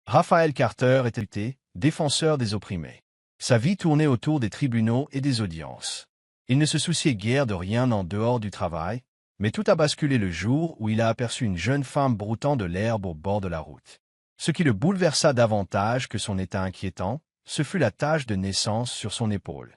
Raphaël Carter était défenseur des opprimés. Sa vie tournait autour des tribunaux et des audiences. Il ne se souciait guère de rien en dehors du travail, mais tout a basculé le jour où il a aperçu une jeune femme broutant de l'herbe au bord de la route. Ce qui le bouleversa davantage que son état inquiétant, ce fut la tache de naissance sur son épaule.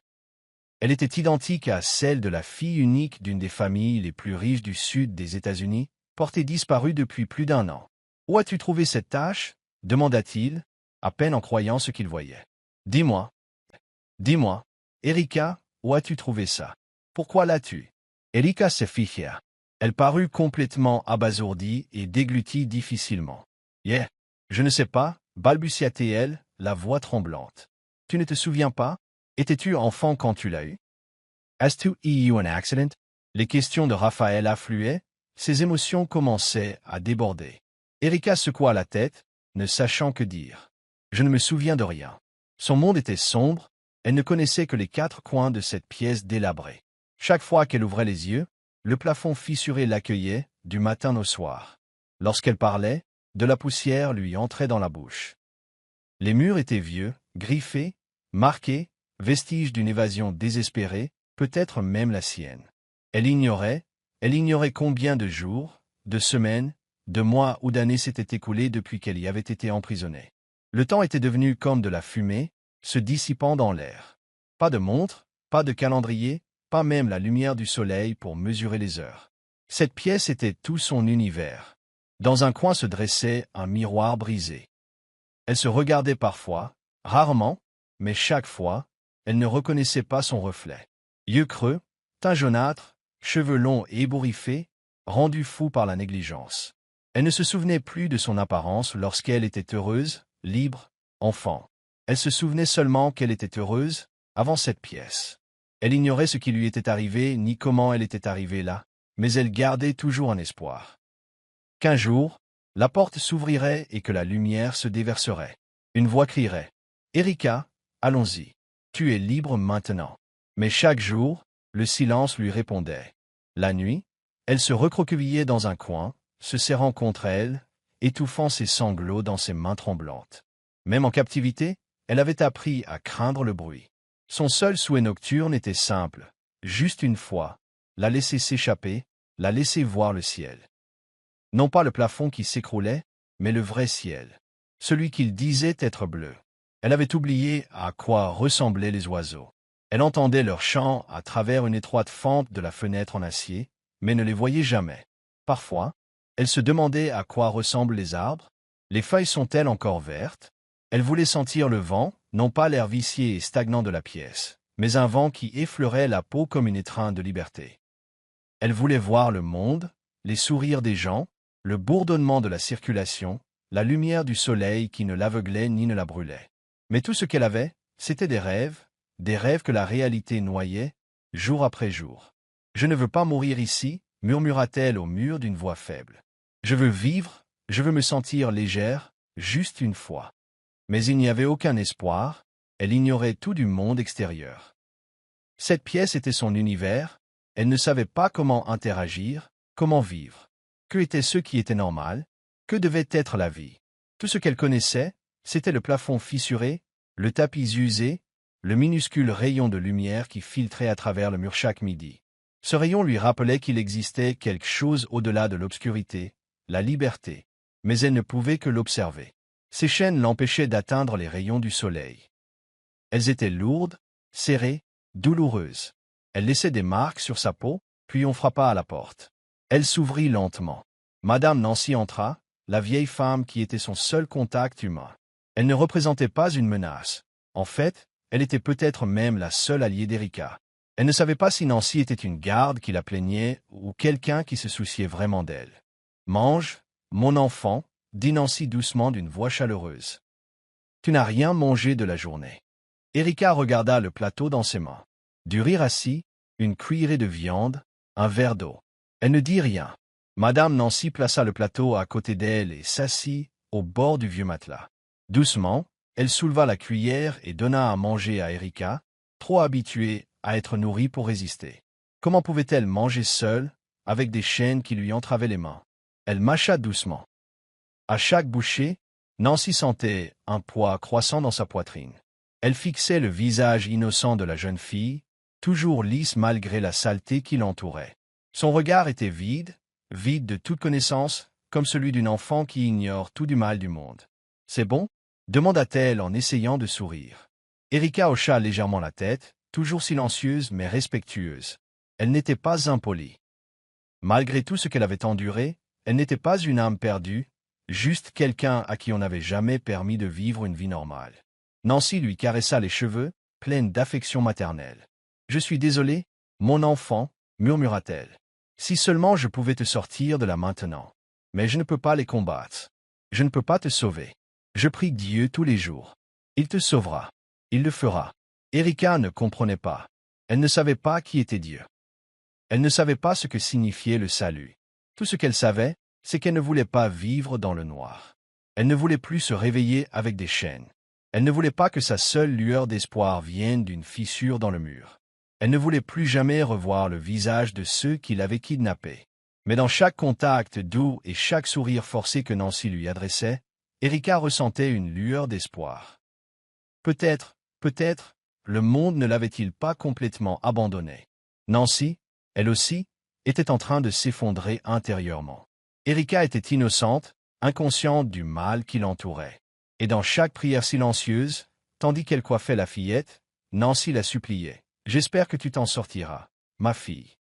Elle était identique à celle de la fille unique d'une des familles les plus riches du sud des États-Unis, portée disparue depuis plus d'1 an. « Où as-tu trouvé cette tache ?» demanda-t-il, à peine en croyant ce qu'il voyait. « Dis-moi. Dis-moi. Erika, où as-tu trouvé ça? Pourquoi l'as-tu » Erika se figea. Elle parut complètement abasourdie et déglutit difficilement. « Yeah. Je ne sais pas, balbutia-t-elle, la voix tremblante. Tu ne te souviens pas? Étais-tu enfant quand tu l'as eu? As-tu eu un accident? Les questions de Raphaël affluaient, ses émotions commençaient à déborder. Erika secoua la tête, ne sachant que dire. Je ne me souviens de rien. Son monde était sombre, elle ne connaissait que les 4 coins de cette pièce délabrée. Chaque fois qu'elle ouvrait les yeux, le plafond fissuré l'accueillait, du matin au soir. Lorsqu'elle parlait, de la poussière lui entrait dans la bouche. Les murs étaient vieux, griffés, marqués, vestiges d'une évasion désespérée, peut-être même la sienne. Elle ignorait combien de jours, de semaines, de mois ou d'années s'étaient écoulés depuis qu'elle y avait été emprisonnée. Le temps était devenu comme de la fumée, se dissipant dans l'air. Pas de montre, pas de calendrier, pas même la lumière du soleil pour mesurer les heures. Cette pièce était tout son univers. Dans un coin se dressait un miroir brisé. Elle se regardait parfois, rarement, mais chaque fois, elle ne reconnaissait pas son reflet. Yeux creux, teint jaunâtre, cheveux longs et ébouriffés, rendu fou par la négligence. Elle ne se souvenait plus de son apparence lorsqu'elle était heureuse, libre, enfant. Elle se souvenait seulement qu'elle était heureuse, avant cette pièce. Elle ignorait ce qui lui était arrivé ni comment elle était arrivée là, mais elle gardait toujours un espoir. Qu'un jour, la porte s'ouvrirait et que la lumière se déverserait. Une voix crierait « Erika, allons-y. Tu es libre maintenant. » Mais chaque jour, le silence lui répondait. La nuit, elle se recroquevillait dans un coin, se serrant contre elle, étouffant ses sanglots dans ses mains tremblantes. Même en captivité, elle avait appris à craindre le bruit. Son seul souhait nocturne était simple, juste une fois, la laisser s'échapper, la laisser voir le ciel. Non pas le plafond qui s'écroulait, mais le vrai ciel. Celui qu'il disait être bleu. Elle avait oublié à quoi ressemblaient les oiseaux. Elle entendait leurs chants à travers une étroite fente de la fenêtre en acier, mais ne les voyait jamais. Parfois, elle se demandait à quoi ressemblent les arbres. Les feuilles sont-elles encore vertes? Elle voulait sentir le vent, non pas l'air vicié et stagnant de la pièce, mais un vent qui effleurait la peau comme une étreinte de liberté. Elle voulait voir le monde, les sourires des gens, le bourdonnement de la circulation, la lumière du soleil qui ne l'aveuglait ni ne la brûlait. Mais tout ce qu'elle avait, c'était des rêves que la réalité noyait, jour après jour. « Je ne veux pas mourir ici », murmura-t-elle au mur d'une voix faible. « Je veux vivre, je veux me sentir légère, juste une fois. » Mais il n'y avait aucun espoir, elle ignorait tout du monde extérieur. Cette pièce était son univers, elle ne savait pas comment interagir, comment vivre. Que était ce qui était normal? Que devait être la vie? Tout ce qu'elle connaissait, c'était le plafond fissuré, le tapis usé, le minuscule rayon de lumière qui filtrait à travers le mur chaque midi. Ce rayon lui rappelait qu'il existait quelque chose au-delà de l'obscurité, la liberté, mais elle ne pouvait que l'observer. Ses chaînes l'empêchaient d'atteindre les rayons du soleil. Elles étaient lourdes, serrées, douloureuses. Elle laissait des marques sur sa peau, puis on frappa à la porte. Elle s'ouvrit lentement. Madame Nancy entra, la vieille femme qui était son seul contact humain. Elle ne représentait pas une menace. En fait, elle était peut-être même la seule alliée d'Erika. Elle ne savait pas si Nancy était une garde qui la plaignait ou quelqu'un qui se souciait vraiment d'elle. « Mange, mon enfant », dit Nancy doucement d'une voix chaleureuse. « Tu n'as rien mangé de la journée. » Erika regarda le plateau dans ses mains. Du riz rassis, une cuillerée de viande, un verre d'eau. Elle ne dit rien. Madame Nancy plaça le plateau à côté d'elle et s'assit au bord du vieux matelas. Doucement, elle souleva la cuillère et donna à manger à Erika, trop habituée à être nourrie pour résister. Comment pouvait-elle manger seule, avec des chaînes qui lui entravaient les mains? Elle mâcha doucement. À chaque bouchée, Nancy sentait un poids croissant dans sa poitrine. Elle fixait le visage innocent de la jeune fille, toujours lisse malgré la saleté qui l'entourait. Son regard était vide, vide de toute connaissance, comme celui d'une enfant qui ignore tout du mal du monde. « C'est bon ?» demanda-t-elle en essayant de sourire. Erika hocha légèrement la tête, toujours silencieuse mais respectueuse. Elle n'était pas impolie. Malgré tout ce qu'elle avait enduré, elle n'était pas une âme perdue, juste quelqu'un à qui on n'avait jamais permis de vivre une vie normale. Nancy lui caressa les cheveux, pleine d'affection maternelle. « Je suis désolée, mon enfant, murmura-t-elle. Si seulement je pouvais te sortir de là maintenant. Mais je ne peux pas les combattre. Je ne peux pas te sauver. Je prie Dieu tous les jours. Il te sauvera. Il le fera. » Erika ne comprenait pas. Elle ne savait pas qui était Dieu. Elle ne savait pas ce que signifiait le salut. Tout ce qu'elle savait, c'est qu'elle ne voulait pas vivre dans le noir. Elle ne voulait plus se réveiller avec des chaînes. Elle ne voulait pas que sa seule lueur d'espoir vienne d'une fissure dans le mur. Elle ne voulait plus jamais revoir le visage de ceux qui l'avaient kidnappée. Mais dans chaque contact doux et chaque sourire forcé que Nancy lui adressait, Erika ressentait une lueur d'espoir. Peut-être, le monde ne l'avait-il pas complètement abandonnée. Nancy, elle aussi, était en train de s'effondrer intérieurement. Erika était innocente, inconsciente du mal qui l'entourait. Et dans chaque prière silencieuse, tandis qu'elle coiffait la fillette, Nancy la suppliait. « J'espère que tu t'en sortiras, ma fille.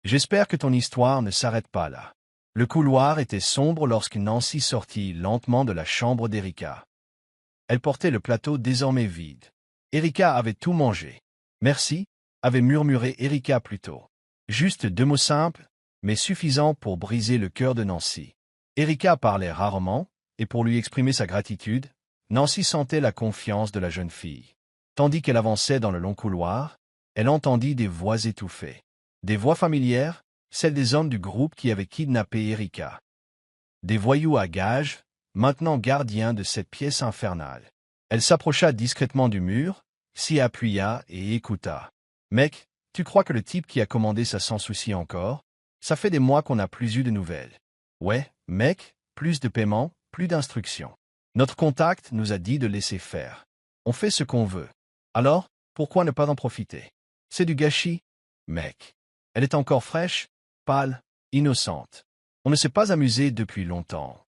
J'espère que ton histoire ne s'arrête pas là. » Le couloir était sombre lorsque Nancy sortit lentement de la chambre d'Erika. Elle portait le plateau désormais vide. Erika avait tout mangé. « Merci » avait murmuré Erika plus tôt. Juste 2 mots simples, mais suffisants pour briser le cœur de Nancy. Erika parlait rarement, et pour lui exprimer sa gratitude, Nancy sentait la confiance de la jeune fille. Tandis qu'elle avançait dans le long couloir, elle entendit des voix étouffées. Des voix familières, celles des hommes du groupe qui avaient kidnappé Erika. Des voyous à gages, maintenant gardiens de cette pièce infernale. Elle s'approcha discrètement du mur, s'y appuya et écouta. « Mec, tu crois que le type qui a commandé ça s'en soucie encore? Ça fait des mois qu'on n'a plus eu de nouvelles. » « Ouais, mec, plus de paiement, plus d'instructions. Notre contact nous a dit de laisser faire. On fait ce qu'on veut. Alors, pourquoi ne pas en profiter? C'est du gâchis, mec. » Elle est encore fraîche, pâle, innocente. On ne s'est pas amusé depuis longtemps.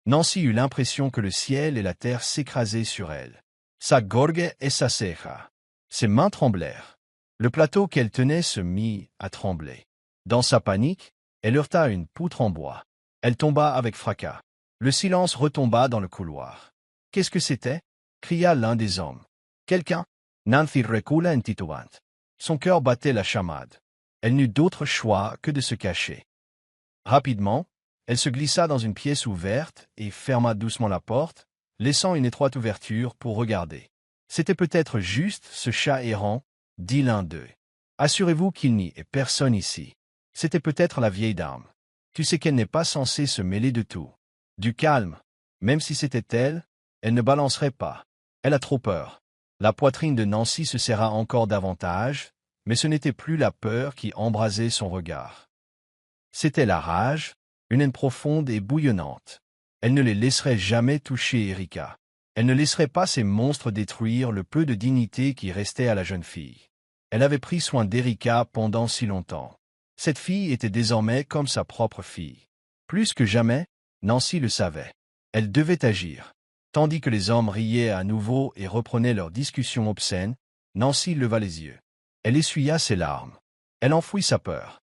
Nancy eut l'impression que le ciel et la terre s'écrasaient sur elle. Sa gorge et sa ceja. Ses mains tremblèrent. Le plateau qu'elle tenait se mit à trembler. Dans sa panique, elle heurta une poutre en bois. Elle tomba avec fracas. Le silence retomba dans le couloir. « Qu'est-ce que c'était » cria l'un des hommes. « Quelqu'un » Nancy recula en titubante. Son cœur battait la chamade. Elle n'eut d'autre choix que de se cacher. Rapidement, elle se glissa dans une pièce ouverte et ferma doucement la porte, laissant une étroite ouverture pour regarder. C'était peut-être juste ce chat errant, dit l'un d'eux. Assurez-vous qu'il n'y ait personne ici. C'était peut-être la vieille dame. Tu sais qu'elle n'est pas censée se mêler de tout. Du calme. Même si c'était elle, elle ne balancerait pas. Elle a trop peur. La poitrine de Nancy se serra encore davantage, mais ce n'était plus la peur qui embrasait son regard. C'était la rage, une haine profonde et bouillonnante. Elle ne les laisserait jamais toucher Erika. Elle ne laisserait pas ces monstres détruire le peu de dignité qui restait à la jeune fille. Elle avait pris soin d'Erika pendant si longtemps. Cette fille était désormais comme sa propre fille. Plus que jamais, Nancy le savait. Elle devait agir. Tandis que les hommes riaient à nouveau et reprenaient leurs discussions obscènes, Nancy leva les yeux. Elle essuya ses larmes. Elle enfouit sa peur.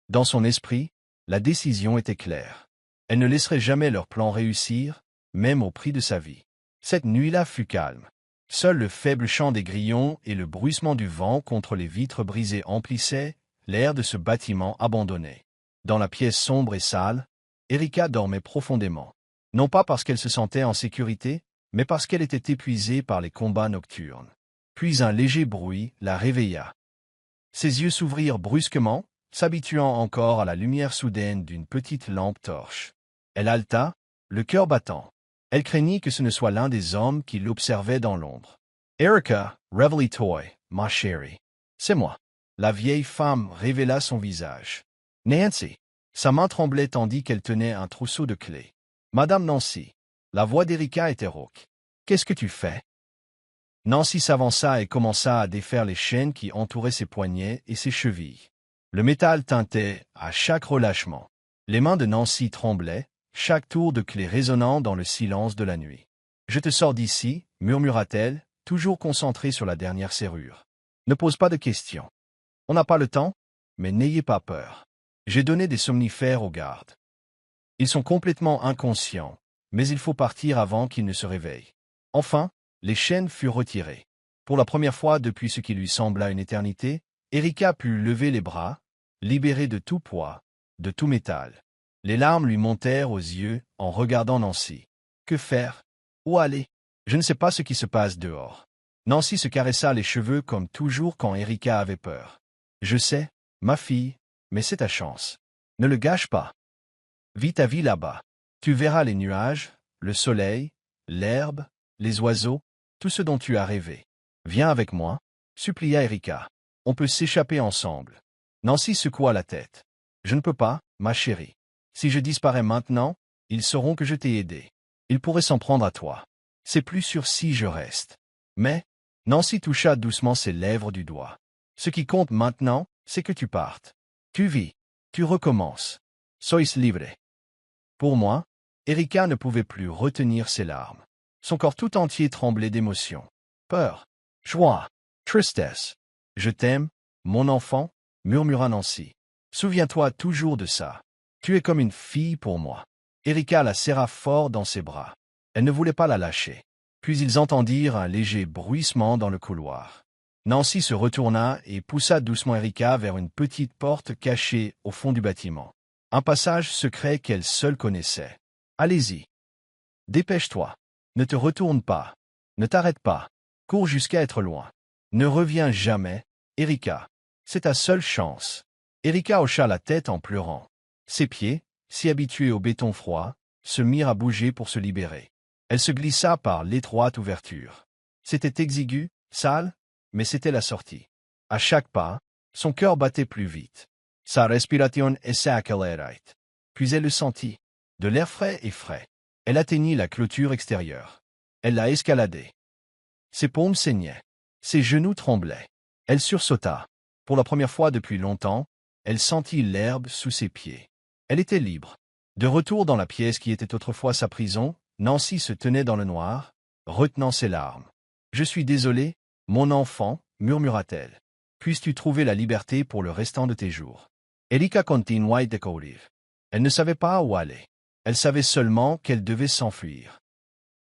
Dans son esprit, la décision était claire. Elle ne laisserait jamais leur plan réussir, même au prix de sa vie. Cette nuit-là fut calme. Seul le faible chant des grillons et le bruissement du vent contre les vitres brisées emplissaient l'air de ce bâtiment abandonné. Dans la pièce sombre et sale, Erika dormait profondément. Non pas parce qu'elle se sentait en sécurité, mais parce qu'elle était épuisée par les combats nocturnes. Puis un léger bruit la réveilla. Ses yeux s'ouvrirent brusquement, s'habituant encore à la lumière soudaine d'une petite lampe torche. Elle haleta, le cœur battant. Elle craignit que ce ne soit l'un des hommes qui l'observait dans l'ombre. « Erika, réveille-toi, ma chérie. C'est moi. » La vieille femme révéla son visage. « Nancy. » Sa main tremblait tandis qu'elle tenait un trousseau de clés. « Madame Nancy. » La voix d'Erika était rauque. « Qu'est-ce que tu fais ?» Nancy s'avança et commença à défaire les chaînes qui entouraient ses poignets et ses chevilles. Le métal tintait à chaque relâchement. Les mains de Nancy tremblaient, chaque tour de clé résonnant dans le silence de la nuit. « Je te sors d'ici, murmura-t-elle, toujours concentrée sur la dernière serrure. Ne pose pas de questions. On n'a pas le temps, mais n'ayez pas peur. J'ai donné des somnifères aux gardes. Ils sont complètement inconscients, mais il faut partir avant qu'ils ne se réveillent. » Enfin, les chaînes furent retirées. Pour la première fois depuis ce qui lui sembla une éternité, Erika put lever les bras, libérée de tout poids, de tout métal. Les larmes lui montèrent aux yeux en regardant Nancy. Que faire? Où aller? Je ne sais pas ce qui se passe dehors. Nancy se caressa les cheveux comme toujours quand Erika avait peur. Je sais, ma fille, mais c'est ta chance. Ne le gâche pas. Vis ta vie là-bas. Tu verras les nuages, le soleil, l'herbe, les oiseaux, tout ce dont tu as rêvé. Viens avec moi, supplia Erika. On peut s'échapper ensemble. Nancy secoua la tête. Je ne peux pas, ma chérie. Si je disparais maintenant, ils sauront que je t'ai aidé. Ils pourraient s'en prendre à toi. C'est plus sûr si je reste. Mais, Nancy toucha doucement ses lèvres du doigt. Ce qui compte maintenant, c'est que tu partes. Tu vis. Tu recommences. Sois libre. Pour moi, Erika ne pouvait plus retenir ses larmes. Son corps tout entier tremblait d'émotion. Peur, joie, tristesse. Je t'aime, mon enfant, murmura Nancy. Souviens-toi toujours de ça. Tu es comme une fille pour moi. Erika la serra fort dans ses bras. Elle ne voulait pas la lâcher. Puis ils entendirent un léger bruissement dans le couloir. Nancy se retourna et poussa doucement Erika vers une petite porte cachée au fond du bâtiment. Un passage secret qu'elle seule connaissait. Allez-y. Dépêche-toi. Ne te retourne pas. Ne t'arrête pas. Cours jusqu'à être loin. Ne reviens jamais, Erika. C'est ta seule chance. Erika hocha la tête en pleurant. Ses pieds, si habitués au béton froid, se mirent à bouger pour se libérer. Elle se glissa par l'étroite ouverture. C'était exigu, sale, mais c'était la sortie. À chaque pas, son cœur battait plus vite. Sa respiration s'accélérait. Puis elle le sentit. De l'air frais et frais. Elle atteignit la clôture extérieure. Elle l'a escaladée. Ses paumes saignaient. Ses genoux tremblaient. Elle sursauta. Pour la première fois depuis longtemps, elle sentit l'herbe sous ses pieds. Elle était libre. De retour dans la pièce qui était autrefois sa prison, Nancy se tenait dans le noir, retenant ses larmes. « Je suis désolée, mon enfant, murmura-t-elle. Puisses-tu trouver la liberté pour le restant de tes jours. » Erika continuait de courir. Elle ne savait pas où aller. Elle savait seulement qu'elle devait s'enfuir.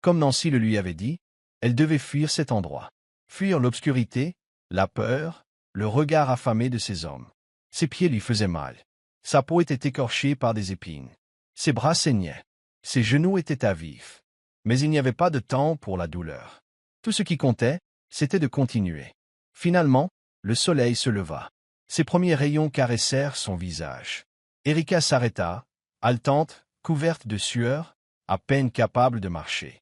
Comme Nancy le lui avait dit, elle devait fuir cet endroit. Fuir l'obscurité, la peur, le regard affamé de ces hommes. Ses pieds lui faisaient mal. Sa peau était écorchée par des épines. Ses bras saignaient. Ses genoux étaient à vif. Mais il n'y avait pas de temps pour la douleur. Tout ce qui comptait, c'était de continuer. Finalement, le soleil se leva. Ses premiers rayons caressèrent son visage. Erika s'arrêta, haletante, couverte de sueur, à peine capable de marcher.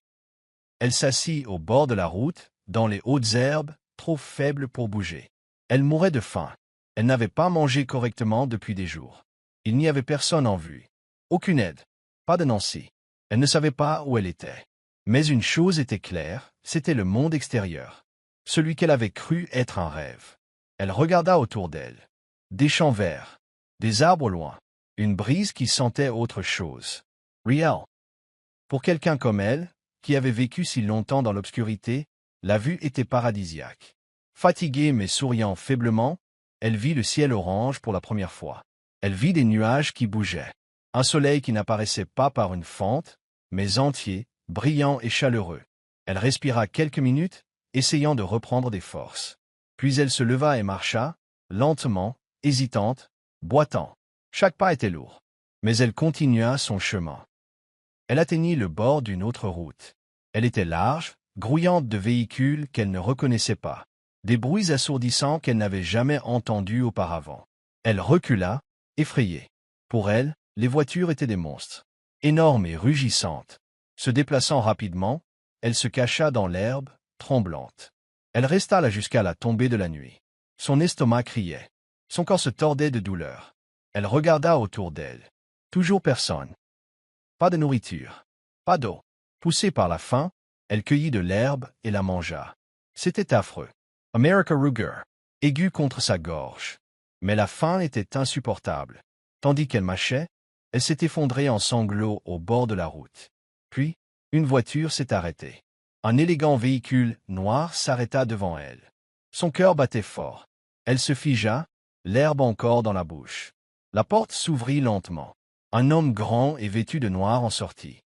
Elle s'assit au bord de la route, dans les hautes herbes, trop faible pour bouger. Elle mourait de faim. Elle n'avait pas mangé correctement depuis des jours. Il n'y avait personne en vue. Aucune aide. Pas de Nancy. Elle ne savait pas où elle était. Mais une chose était claire, c'était le monde extérieur. Celui qu'elle avait cru être un rêve. Elle regarda autour d'elle. Des champs verts. Des arbres au loin. Une brise qui sentait autre chose. Réel. Pour quelqu'un comme elle, qui avait vécu si longtemps dans l'obscurité, la vue était paradisiaque. Fatiguée mais souriant faiblement, elle vit le ciel orange pour la première fois. Elle vit des nuages qui bougeaient. Un soleil qui n'apparaissait pas par une fente, mais entier, brillant et chaleureux. Elle respira quelques minutes, essayant de reprendre des forces. Puis elle se leva et marcha, lentement, hésitante, boitant. Chaque pas était lourd. Mais elle continua son chemin. Elle atteignit le bord d'une autre route. Elle était large, grouillante de véhicules qu'elle ne reconnaissait pas. Des bruits assourdissants qu'elle n'avait jamais entendus auparavant. Elle recula, effrayée. Pour elle, les voitures étaient des monstres. Énormes et rugissantes. Se déplaçant rapidement, elle se cacha dans l'herbe, tremblante. Elle resta là jusqu'à la tombée de la nuit. Son estomac criait. Son corps se tordait de douleur. Elle regarda autour d'elle. Toujours personne. Pas de nourriture. Pas d'eau. Poussée par la faim, elle cueillit de l'herbe et la mangea. C'était affreux. America Ruger, aiguë contre sa gorge. Mais la faim était insupportable. Tandis qu'elle mâchait, elle s'est effondrée en sanglots au bord de la route. Puis, une voiture s'est arrêtée. Un élégant véhicule noir s'arrêta devant elle. Son cœur battait fort. Elle se figea, l'herbe encore dans la bouche. La porte s'ouvrit lentement. Un homme grand et vêtu de noir en sortit.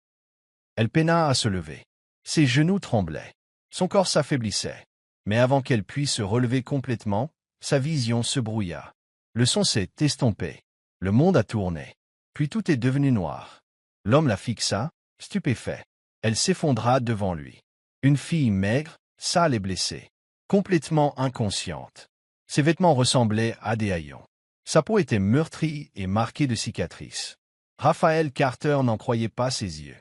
Elle peina à se lever. Ses genoux tremblaient. Son corps s'affaiblissait. Mais avant qu'elle puisse se relever complètement, sa vision se brouilla. Le son s'est estompé. Le monde a tourné. Puis tout est devenu noir. L'homme la fixa, stupéfait. Elle s'effondra devant lui. Une fille maigre, sale et blessée. Complètement inconsciente. Ses vêtements ressemblaient à des haillons. Sa peau était meurtrie et marquée de cicatrices. Raphaël Carter n'en croyait pas ses yeux.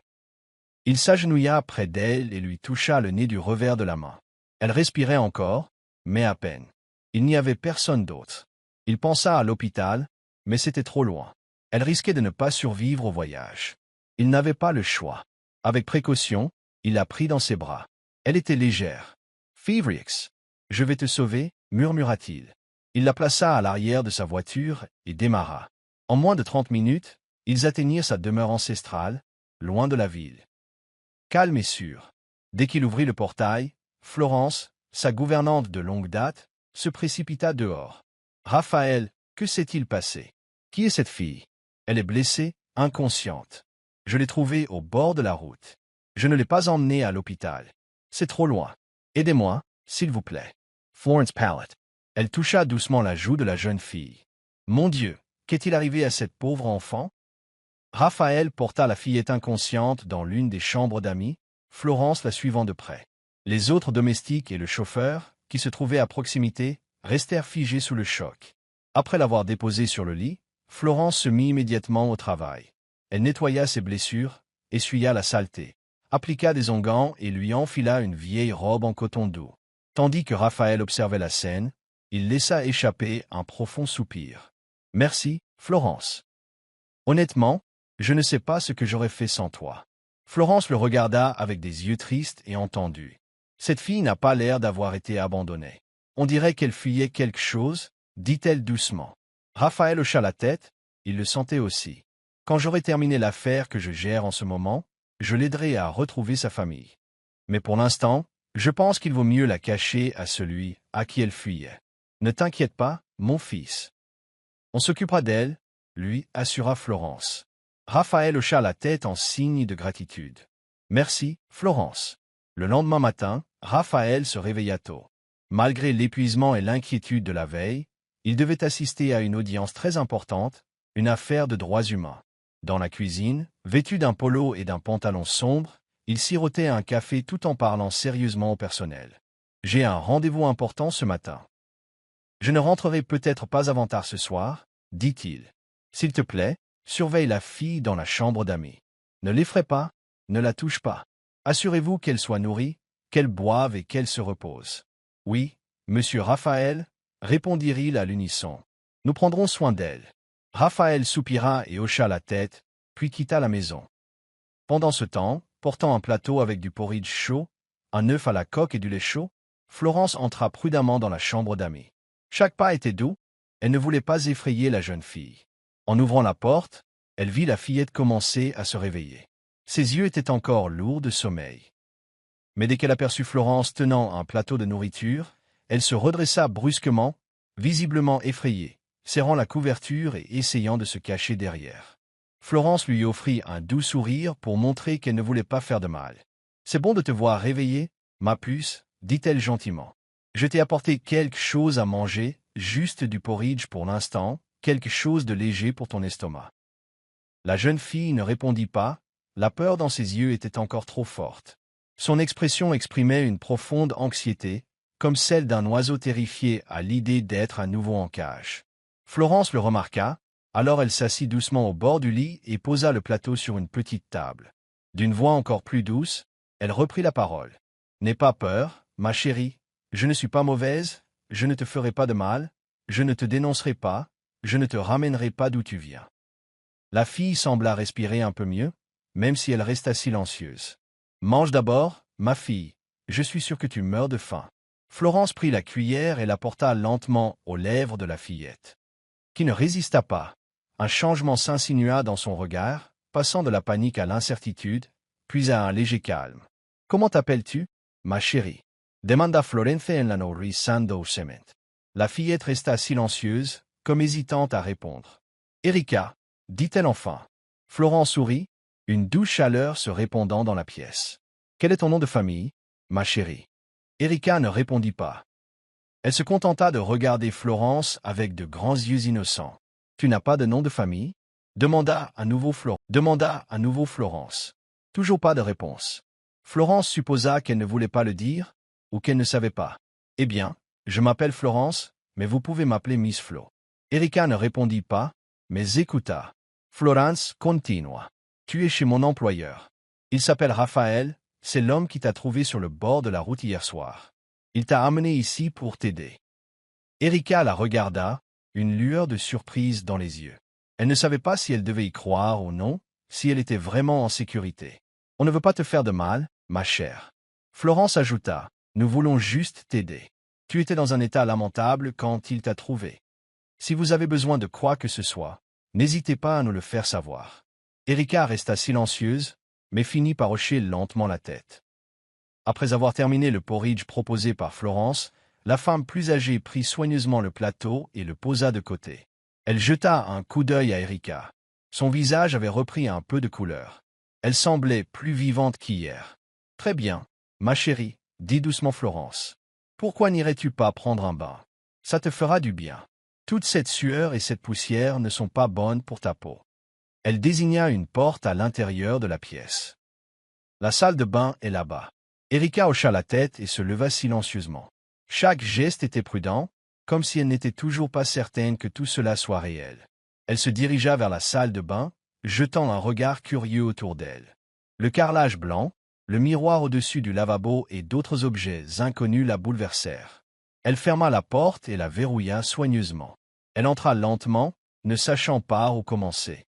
Il s'agenouilla près d'elle et lui toucha le nez du revers de la main. Elle respirait encore, mais à peine. Il n'y avait personne d'autre. Il pensa à l'hôpital, mais c'était trop loin. Elle risquait de ne pas survivre au voyage. Il n'avait pas le choix. Avec précaution, il la prit dans ses bras. Elle était légère. « Fevrix, je vais te sauver » murmura-t-il. Il la plaça à l'arrière de sa voiture et démarra. En moins de 30 minutes, ils atteignirent sa demeure ancestrale, loin de la ville. Calme et sûr. Dès qu'il ouvrit le portail, Florence, sa gouvernante de longue date, se précipita dehors. « Raphaël, que s'est-il passé? Qui est cette fille? Elle est blessée, inconsciente. Je l'ai trouvée au bord de la route. Je ne l'ai pas emmenée à l'hôpital. C'est trop loin. Aidez-moi, s'il vous plaît. » Florence Pallet. Elle toucha doucement la joue de la jeune fille. « Mon Dieu, qu'est-il arrivé à cette pauvre enfant? » Raphaël porta la fillette inconsciente dans l'une des chambres d'amis, Florence la suivant de près. Les autres domestiques et le chauffeur, qui se trouvaient à proximité, restèrent figés sous le choc. Après l'avoir déposée sur le lit, Florence se mit immédiatement au travail. Elle nettoya ses blessures, essuya la saleté, appliqua des onguents et lui enfila une vieille robe en coton doux. Tandis que Raphaël observait la scène, il laissa échapper un profond soupir. « Merci, Florence. Honnêtement, je ne sais pas ce que j'aurais fait sans toi. » Florence le regarda avec des yeux tristes et entendus. Cette fille n'a pas l'air d'avoir été abandonnée. On dirait qu'elle fuyait quelque chose, dit-elle doucement. Raphaël hocha la tête, il le sentait aussi. Quand j'aurai terminé l'affaire que je gère en ce moment, je l'aiderai à retrouver sa famille. Mais pour l'instant, je pense qu'il vaut mieux la cacher à celui à qui elle fuyait. Ne t'inquiète pas, mon fils. On s'occupera d'elle, lui assura Florence. Raphaël hocha la tête en signe de gratitude. Merci, Florence. Le lendemain matin, Raphaël se réveilla tôt. Malgré l'épuisement et l'inquiétude de la veille, il devait assister à une audience très importante, une affaire de droits humains. Dans la cuisine, vêtu d'un polo et d'un pantalon sombre, il sirotait un café tout en parlant sérieusement au personnel. « J'ai un rendez-vous important ce matin. Je ne rentrerai peut-être pas avant tard ce soir, dit-il. S'il te plaît, surveille la fille dans la chambre d'amis. Ne l'effraie pas, ne la touche pas. Assurez-vous qu'elle soit nourrie, qu'elle boive et qu'elle se repose. »« Oui, monsieur Raphaël, » répondirent-ils à l'unisson. « Nous prendrons soin d'elle. » Raphaël soupira et hocha la tête, puis quitta la maison. Pendant ce temps, portant un plateau avec du porridge chaud, un œuf à la coque et du lait chaud, Florence entra prudemment dans la chambre d'amis. Chaque pas était doux, elle ne voulait pas effrayer la jeune fille. En ouvrant la porte, elle vit la fillette commencer à se réveiller. Ses yeux étaient encore lourds de sommeil. Mais dès qu'elle aperçut Florence tenant un plateau de nourriture, elle se redressa brusquement, visiblement effrayée, serrant la couverture et essayant de se cacher derrière. Florence lui offrit un doux sourire pour montrer qu'elle ne voulait pas faire de mal. « C'est bon de te voir réveillée, ma puce, » dit-elle gentiment. « Je t'ai apporté quelque chose à manger, juste du porridge pour l'instant, quelque chose de léger pour ton estomac. » La jeune fille ne répondit pas, la peur dans ses yeux était encore trop forte. Son expression exprimait une profonde anxiété, comme celle d'un oiseau terrifié à l'idée d'être à nouveau en cage. Florence le remarqua, alors elle s'assit doucement au bord du lit et posa le plateau sur une petite table. D'une voix encore plus douce, elle reprit la parole. « N'aie pas peur, ma chérie, je ne suis pas mauvaise, je ne te ferai pas de mal, je ne te dénoncerai pas, je ne te ramènerai pas d'où tu viens. » La fille sembla respirer un peu mieux, même si elle resta silencieuse. « Mange d'abord, ma fille. Je suis sûr que tu meurs de faim. Florence prit la cuillère et la porta lentement aux lèvres de la fillette, qui ne résista pas. Un changement s'insinua dans son regard, passant de la panique à l'incertitude, puis à un léger calme. « Comment t'appelles-tu, ma chérie » demanda Florence en la risando sement. La fillette resta silencieuse, comme hésitante à répondre. « Erika, dit-elle enfin. Florence sourit, une douce chaleur se répandant dans la pièce. « Quel est ton nom de famille, ma chérie » Erika ne répondit pas. Elle se contenta de regarder Florence avec de grands yeux innocents. « Tu n'as pas de nom de famille » demanda à nouveau Florence. Toujours pas de réponse. Florence supposa qu'elle ne voulait pas le dire, ou qu'elle ne savait pas. « Eh bien, je m'appelle Florence, mais vous pouvez m'appeler Miss Flo. » Erika ne répondit pas, mais écouta. Florence continua. « Tu es chez mon employeur. Il s'appelle Raphaël, c'est l'homme qui t'a trouvé sur le bord de la route hier soir. Il t'a amené ici pour t'aider. » Erika la regarda, une lueur de surprise dans les yeux. Elle ne savait pas si elle devait y croire ou non, si elle était vraiment en sécurité. « On ne veut pas te faire de mal, ma chère. » Florence ajouta, « Nous voulons juste t'aider. Tu étais dans un état lamentable quand il t'a trouvé. Si vous avez besoin de quoi que ce soit, n'hésitez pas à nous le faire savoir. » Erika resta silencieuse, mais finit par hocher lentement la tête. Après avoir terminé le porridge proposé par Florence, la femme plus âgée prit soigneusement le plateau et le posa de côté. Elle jeta un coup d'œil à Erika. Son visage avait repris un peu de couleur. Elle semblait plus vivante qu'hier. « Très bien, ma chérie, dit doucement Florence. Pourquoi n'irais-tu pas prendre un bain? Ça te fera du bien. Toute cette sueur et cette poussière ne sont pas bonnes pour ta peau. » Elle désigna une porte à l'intérieur de la pièce. « La salle de bain est là-bas. » Erika hocha la tête et se leva silencieusement. Chaque geste était prudent, comme si elle n'était toujours pas certaine que tout cela soit réel. Elle se dirigea vers la salle de bain, jetant un regard curieux autour d'elle. Le carrelage blanc, le miroir au-dessus du lavabo et d'autres objets inconnus la bouleversèrent. Elle ferma la porte et la verrouilla soigneusement. Elle entra lentement, ne sachant pas où commencer.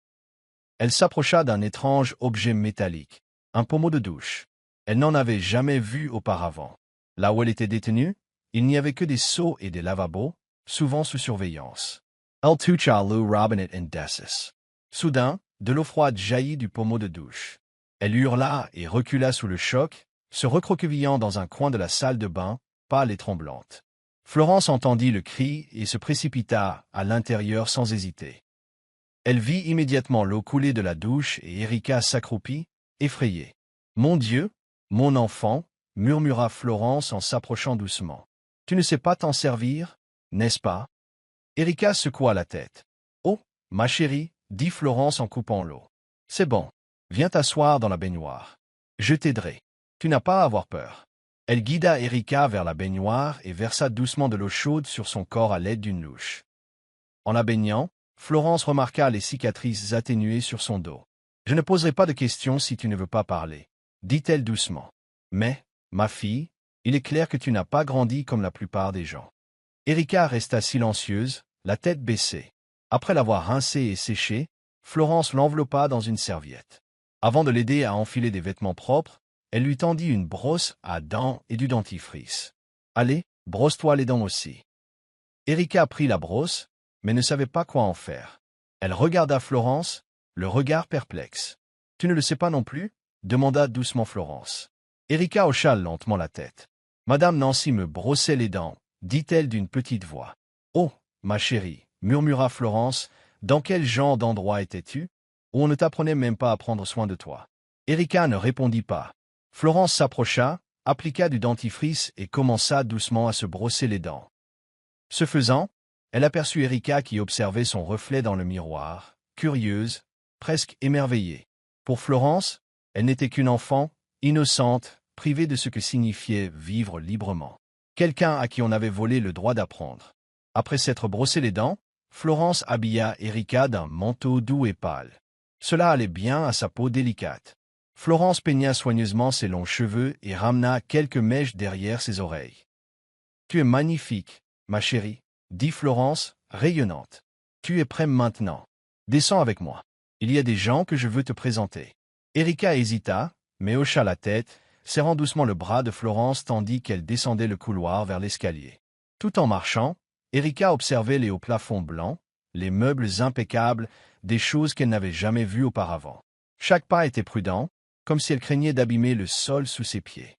Elle s'approcha d'un étrange objet métallique, un pommeau de douche. Elle n'en avait jamais vu auparavant. Là où elle était détenue, il n'y avait que des seaux et des lavabos, souvent sous surveillance. Elle toucha l'eau robinet indécis. Soudain, de l'eau froide jaillit du pommeau de douche. Elle hurla et recula sous le choc, se recroquevillant dans un coin de la salle de bain, pâle et tremblante. Florence entendit le cri et se précipita à l'intérieur sans hésiter. Elle vit immédiatement l'eau couler de la douche et Erika s'accroupit, effrayée. « Mon Dieu, mon enfant !» murmura Florence en s'approchant doucement. « Tu ne sais pas t'en servir, n'est-ce pas ?» Erika secoua la tête. « Oh, ma chérie, dit Florence en coupant l'eau. C'est bon. Viens t'asseoir dans la baignoire. Je t'aiderai. Tu n'as pas à avoir peur. » Elle guida Erika vers la baignoire et versa doucement de l'eau chaude sur son corps à l'aide d'une louche. En la baignant, Florence remarqua les cicatrices atténuées sur son dos. « Je ne poserai pas de questions si tu ne veux pas parler, » dit-elle doucement. « Mais, ma fille, il est clair que tu n'as pas grandi comme la plupart des gens. » Erika resta silencieuse, la tête baissée. Après l'avoir rincée et séchée, Florence l'enveloppa dans une serviette. Avant de l'aider à enfiler des vêtements propres, elle lui tendit une brosse à dents et du dentifrice. « Allez, brosse-toi les dents aussi. » Erika prit la brosse, mais ne savait pas quoi en faire. Elle regarda Florence, le regard perplexe. « Tu ne le sais pas non plus ?» demanda doucement Florence. Erika hocha lentement la tête. « Madame Nancy me brossait les dents, » dit-elle d'une petite voix. « Oh, ma chérie, » murmura Florence, « dans quel genre d'endroit étais-tu, où on ne t'apprenait même pas à prendre soin de toi ?» Erika ne répondit pas. Florence s'approcha, appliqua du dentifrice et commença doucement à se brosser les dents. Ce faisant, elle aperçut Erika qui observait son reflet dans le miroir, curieuse, presque émerveillée. Pour Florence, elle n'était qu'une enfant, innocente, privée de ce que signifiait vivre librement. Quelqu'un à qui on avait volé le droit d'apprendre. Après s'être brossé les dents, Florence habilla Erika d'un manteau doux et pâle. Cela allait bien à sa peau délicate. Florence peigna soigneusement ses longs cheveux et ramena quelques mèches derrière ses oreilles. « Tu es magnifique, ma chérie, » dit Florence, rayonnante. « Tu es prête maintenant. Descends avec moi. Il y a des gens que je veux te présenter. » Erika hésita, mais hocha la tête, serrant doucement le bras de Florence tandis qu'elle descendait le couloir vers l'escalier. Tout en marchant, Erika observait les hauts plafonds blancs, les meubles impeccables, des choses qu'elle n'avait jamais vues auparavant. Chaque pas était prudent, comme si elle craignait d'abîmer le sol sous ses pieds.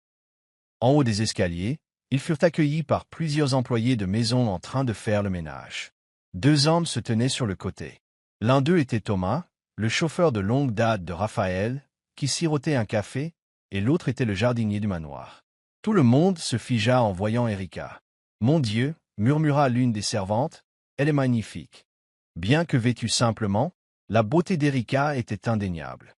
En haut des escaliers, ils furent accueillis par plusieurs employés de maison en train de faire le ménage. 2 hommes se tenaient sur le côté. L'un d'eux était Thomas, le chauffeur de longue date de Raphaël, qui sirotait un café, et l'autre était le jardinier du manoir. Tout le monde se figea en voyant Erika. « Mon Dieu !» murmura l'une des servantes, « elle est magnifique. » Bien que vêtue simplement, la beauté d'Erika était indéniable.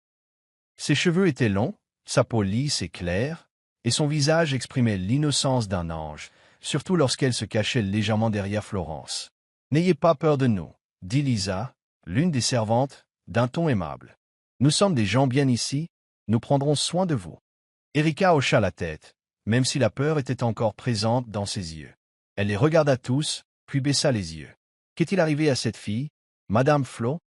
Ses cheveux étaient longs, sa peau lisse et claire, et son visage exprimait l'innocence d'un ange, surtout lorsqu'elle se cachait légèrement derrière Florence. « N'ayez pas peur de nous, » dit Lisa, l'une des servantes, d'un ton aimable. « Nous sommes des gens bien ici, nous prendrons soin de vous. » Erika hocha la tête, même si la peur était encore présente dans ses yeux. Elle les regarda tous, puis baissa les yeux. « Qu'est-il arrivé à cette fille, Madame Flo ?»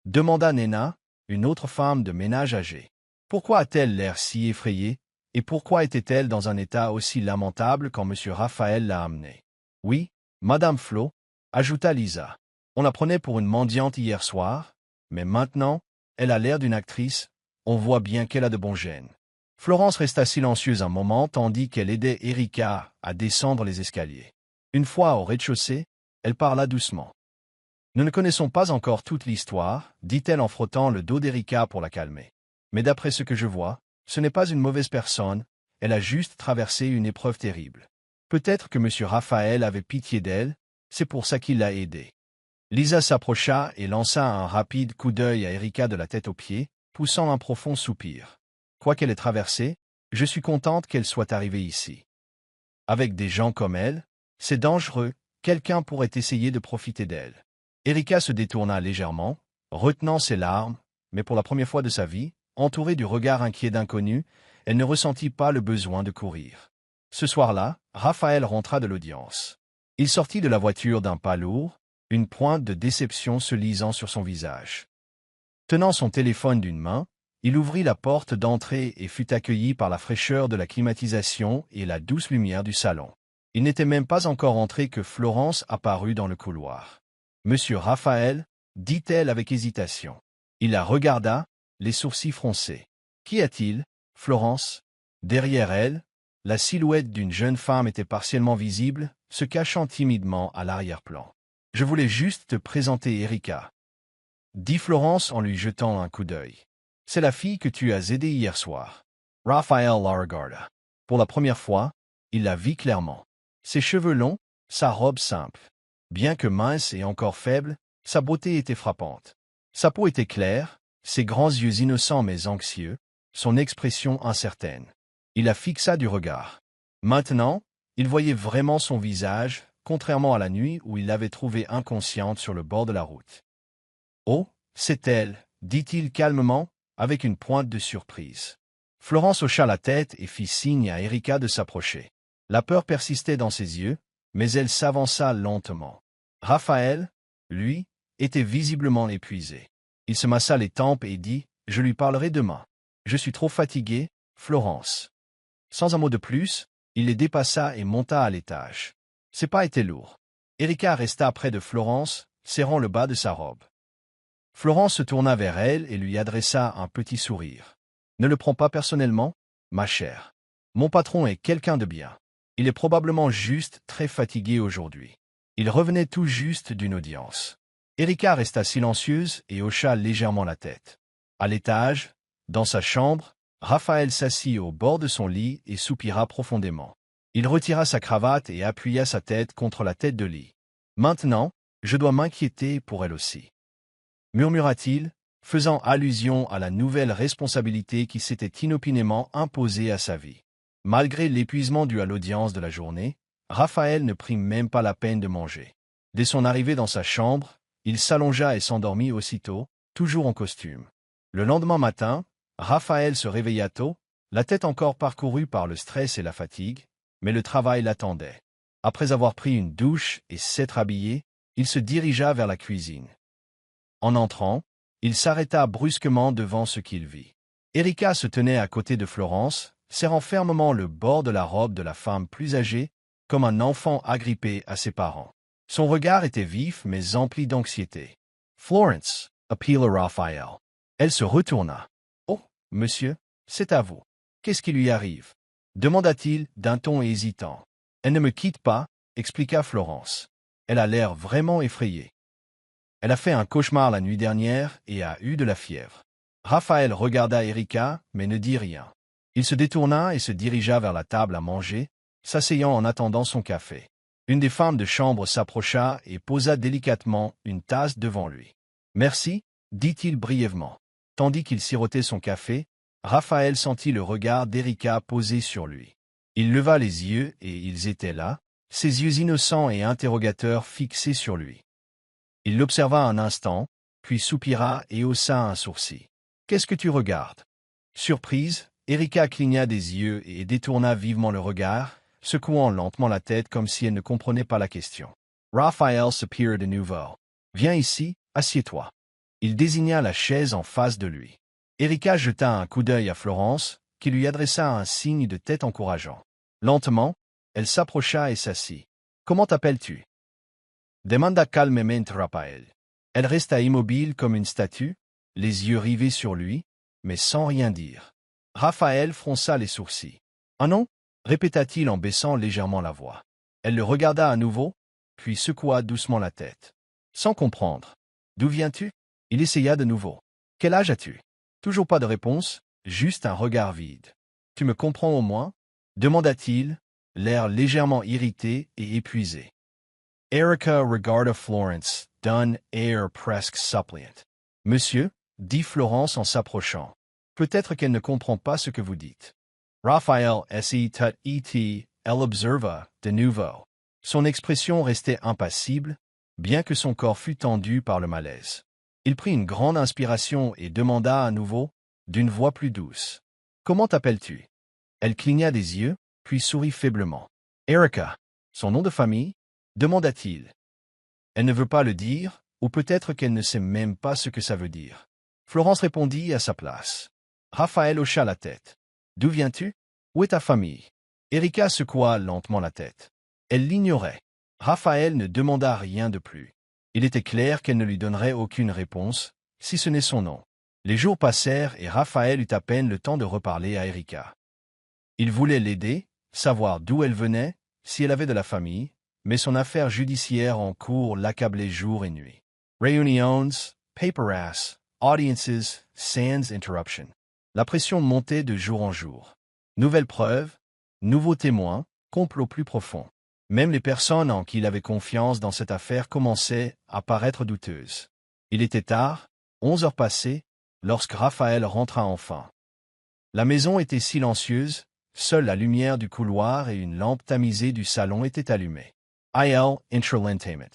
demanda Nena, une autre femme de ménage âgée. « Pourquoi a-t-elle l'air si effrayée, et pourquoi était-elle dans un état aussi lamentable quand M. Raphaël l'a amenée? »« Oui, Madame Flo, » ajouta Lisa. « On la prenait pour une mendiante hier soir, mais maintenant, elle a l'air d'une actrice, on voit bien qu'elle a de bons gènes. » Florence resta silencieuse un moment tandis qu'elle aidait Erika à descendre les escaliers. Une fois au rez-de-chaussée, elle parla doucement. « Nous ne connaissons pas encore toute l'histoire, » dit-elle en frottant le dos d'Erika pour la calmer. « Mais d'après ce que je vois, ce n'est pas une mauvaise personne, elle a juste traversé une épreuve terrible. Peut-être que M. Raphaël avait pitié d'elle, c'est pour ça qu'il l'a aidée. » Lisa s'approcha et lança un rapide coup d'œil à Erika de la tête aux pieds, poussant un profond soupir. « Quoi qu'elle ait traversé, je suis contente qu'elle soit arrivée ici. Avec des gens comme elle, c'est dangereux, quelqu'un pourrait essayer de profiter d'elle. » Erika se détourna légèrement, retenant ses larmes, mais pour la première fois de sa vie, entourée du regard inquiet d'inconnus, elle ne ressentit pas le besoin de courir. Ce soir-là, Raphaël rentra de l'audience. Il sortit de la voiture d'un pas lourd, une pointe de déception se lisant sur son visage. Tenant son téléphone d'une main, il ouvrit la porte d'entrée et fut accueilli par la fraîcheur de la climatisation et la douce lumière du salon. Il n'était même pas encore entré que Florence apparut dans le couloir. « Monsieur Raphaël » dit-elle avec hésitation. Il la regarda, les sourcils froncés. « Qu'y a-t-il, Florence ?» Derrière elle, la silhouette d'une jeune femme était partiellement visible, se cachant timidement à l'arrière-plan. « Je voulais juste te présenter Erika, » dit Florence en lui jetant un coup d'œil. « C'est la fille que tu as aidée hier soir. » Raphaël la regarda. Pour la première fois, il la vit clairement. Ses cheveux longs, sa robe simple. Bien que mince et encore faible, sa beauté était frappante. Sa peau était claire, ses grands yeux innocents mais anxieux, son expression incertaine. Il la fixa du regard. Maintenant, il voyait vraiment son visage, contrairement à la nuit où il l'avait trouvée inconsciente sur le bord de la route. « Oh, c'est elle, » dit-il calmement, avec une pointe de surprise. Florence hocha la tête et fit signe à Erika de s'approcher. La peur persistait dans ses yeux, mais elle s'avança lentement. Raphaël, lui, était visiblement épuisé. Il se massa les tempes et dit « Je lui parlerai demain. Je suis trop fatigué, Florence. » Sans un mot de plus, il les dépassa et monta à l'étage. Ses pas étaient lourds. Erika resta près de Florence, serrant le bas de sa robe. Florence se tourna vers elle et lui adressa un petit sourire. « Ne le prends pas personnellement, ma chère. Mon patron est quelqu'un de bien. Il est probablement juste très fatigué aujourd'hui. Il revenait tout juste d'une audience. » Erika resta silencieuse et hocha légèrement la tête. À l'étage, dans sa chambre, Raphaël s'assit au bord de son lit et soupira profondément. Il retira sa cravate et appuya sa tête contre la tête de lit. « Maintenant, je dois m'inquiéter pour elle aussi. » murmura-t-il, faisant allusion à la nouvelle responsabilité qui s'était inopinément imposée à sa vie. Malgré l'épuisement dû à l'audience de la journée, Raphaël ne prit même pas la peine de manger. Dès son arrivée dans sa chambre, il s'allongea et s'endormit aussitôt, toujours en costume. Le lendemain matin, Raphaël se réveilla tôt, la tête encore parcourue par le stress et la fatigue, mais le travail l'attendait. Après avoir pris une douche et s'être habillé, il se dirigea vers la cuisine. En entrant, il s'arrêta brusquement devant ce qu'il vit. Erika se tenait à côté de Florence, serrant fermement le bord de la robe de la femme plus âgée, comme un enfant agrippé à ses parents. Son regard était vif mais empli d'anxiété. « Florence » appela Raphaël. Elle se retourna. « Oh, monsieur, c'est à vous. Qu'est-ce qui lui arrive » demanda-t-il d'un ton hésitant. « Elle ne me quitte pas » expliqua Florence. Elle a l'air vraiment effrayée. Elle a fait un cauchemar la nuit dernière et a eu de la fièvre. Raphaël regarda Erika, mais ne dit rien. Il se détourna et se dirigea vers la table à manger, s'asseyant en attendant son café. Une des femmes de chambre s'approcha et posa délicatement une tasse devant lui. « Merci, » dit-il brièvement. Tandis qu'il sirotait son café, Raphaël sentit le regard d'Erika posé sur lui. Il leva les yeux et ils étaient là, ses yeux innocents et interrogateurs fixés sur lui. Il l'observa un instant, puis soupira et haussa un sourcil. « Qu'est-ce que tu regardes » Surprise, Erika cligna des yeux et détourna vivement le regard, secouant lentement la tête comme si elle ne comprenait pas la question. Raphaël soupira de nouveau. « Viens ici, assieds-toi. » Il désigna la chaise en face de lui. Erika jeta un coup d'œil à Florence, qui lui adressa un signe de tête encourageant. Lentement, elle s'approcha et s'assit. « Comment t'appelles-tu » demanda calmement Raphaël. Elle resta immobile comme une statue, les yeux rivés sur lui, mais sans rien dire. Raphaël fronça les sourcils. « Ah non » répéta-t-il en baissant légèrement la voix. Elle le regarda à nouveau, puis secoua doucement la tête. Sans comprendre. « D'où viens-tu » Il essaya de nouveau. « Quel âge as-tu » Toujours pas de réponse, juste un regard vide. « Tu me comprends au moins » demanda-t-il, l'air légèrement irrité et épuisé. Erika regarda Florence d'un air presque suppliant. « Monsieur » dit Florence en s'approchant. « Peut-être qu'elle ne comprend pas ce que vous dites. » Raphaël elle observa de nouveau. Son expression restait impassible, bien que son corps fût tendu par le malaise. Il prit une grande inspiration et demanda à nouveau, d'une voix plus douce. « Comment t'appelles-tu » Elle cligna des yeux, puis sourit faiblement. « Erika. Son nom de famille » demanda-t-il. Elle ne veut pas le dire, ou peut-être qu'elle ne sait même pas ce que ça veut dire. Florence répondit à sa place. Raphaël hocha la tête. « D'où viens-tu ? Où est ta famille » Erika secoua lentement la tête. Elle l'ignorait. Raphaël ne demanda rien de plus. Il était clair qu'elle ne lui donnerait aucune réponse, si ce n'est son nom. Les jours passèrent et Raphaël eut à peine le temps de reparler à Erika. Il voulait l'aider, savoir d'où elle venait, si elle avait de la famille, mais son affaire judiciaire en cours l'accablait jour et nuit. Réunions, paperasses, audiences, sans interruption. La pression montait de jour en jour. Nouvelles preuves, nouveaux témoins, complot plus profond. Même les personnes en qui il avait confiance dans cette affaire commençaient à paraître douteuses. Il était tard, 11 heures passées, lorsque Raphaël rentra enfin. La maison était silencieuse, seule la lumière du couloir et une lampe tamisée du salon étaient allumées. Il Intralentement.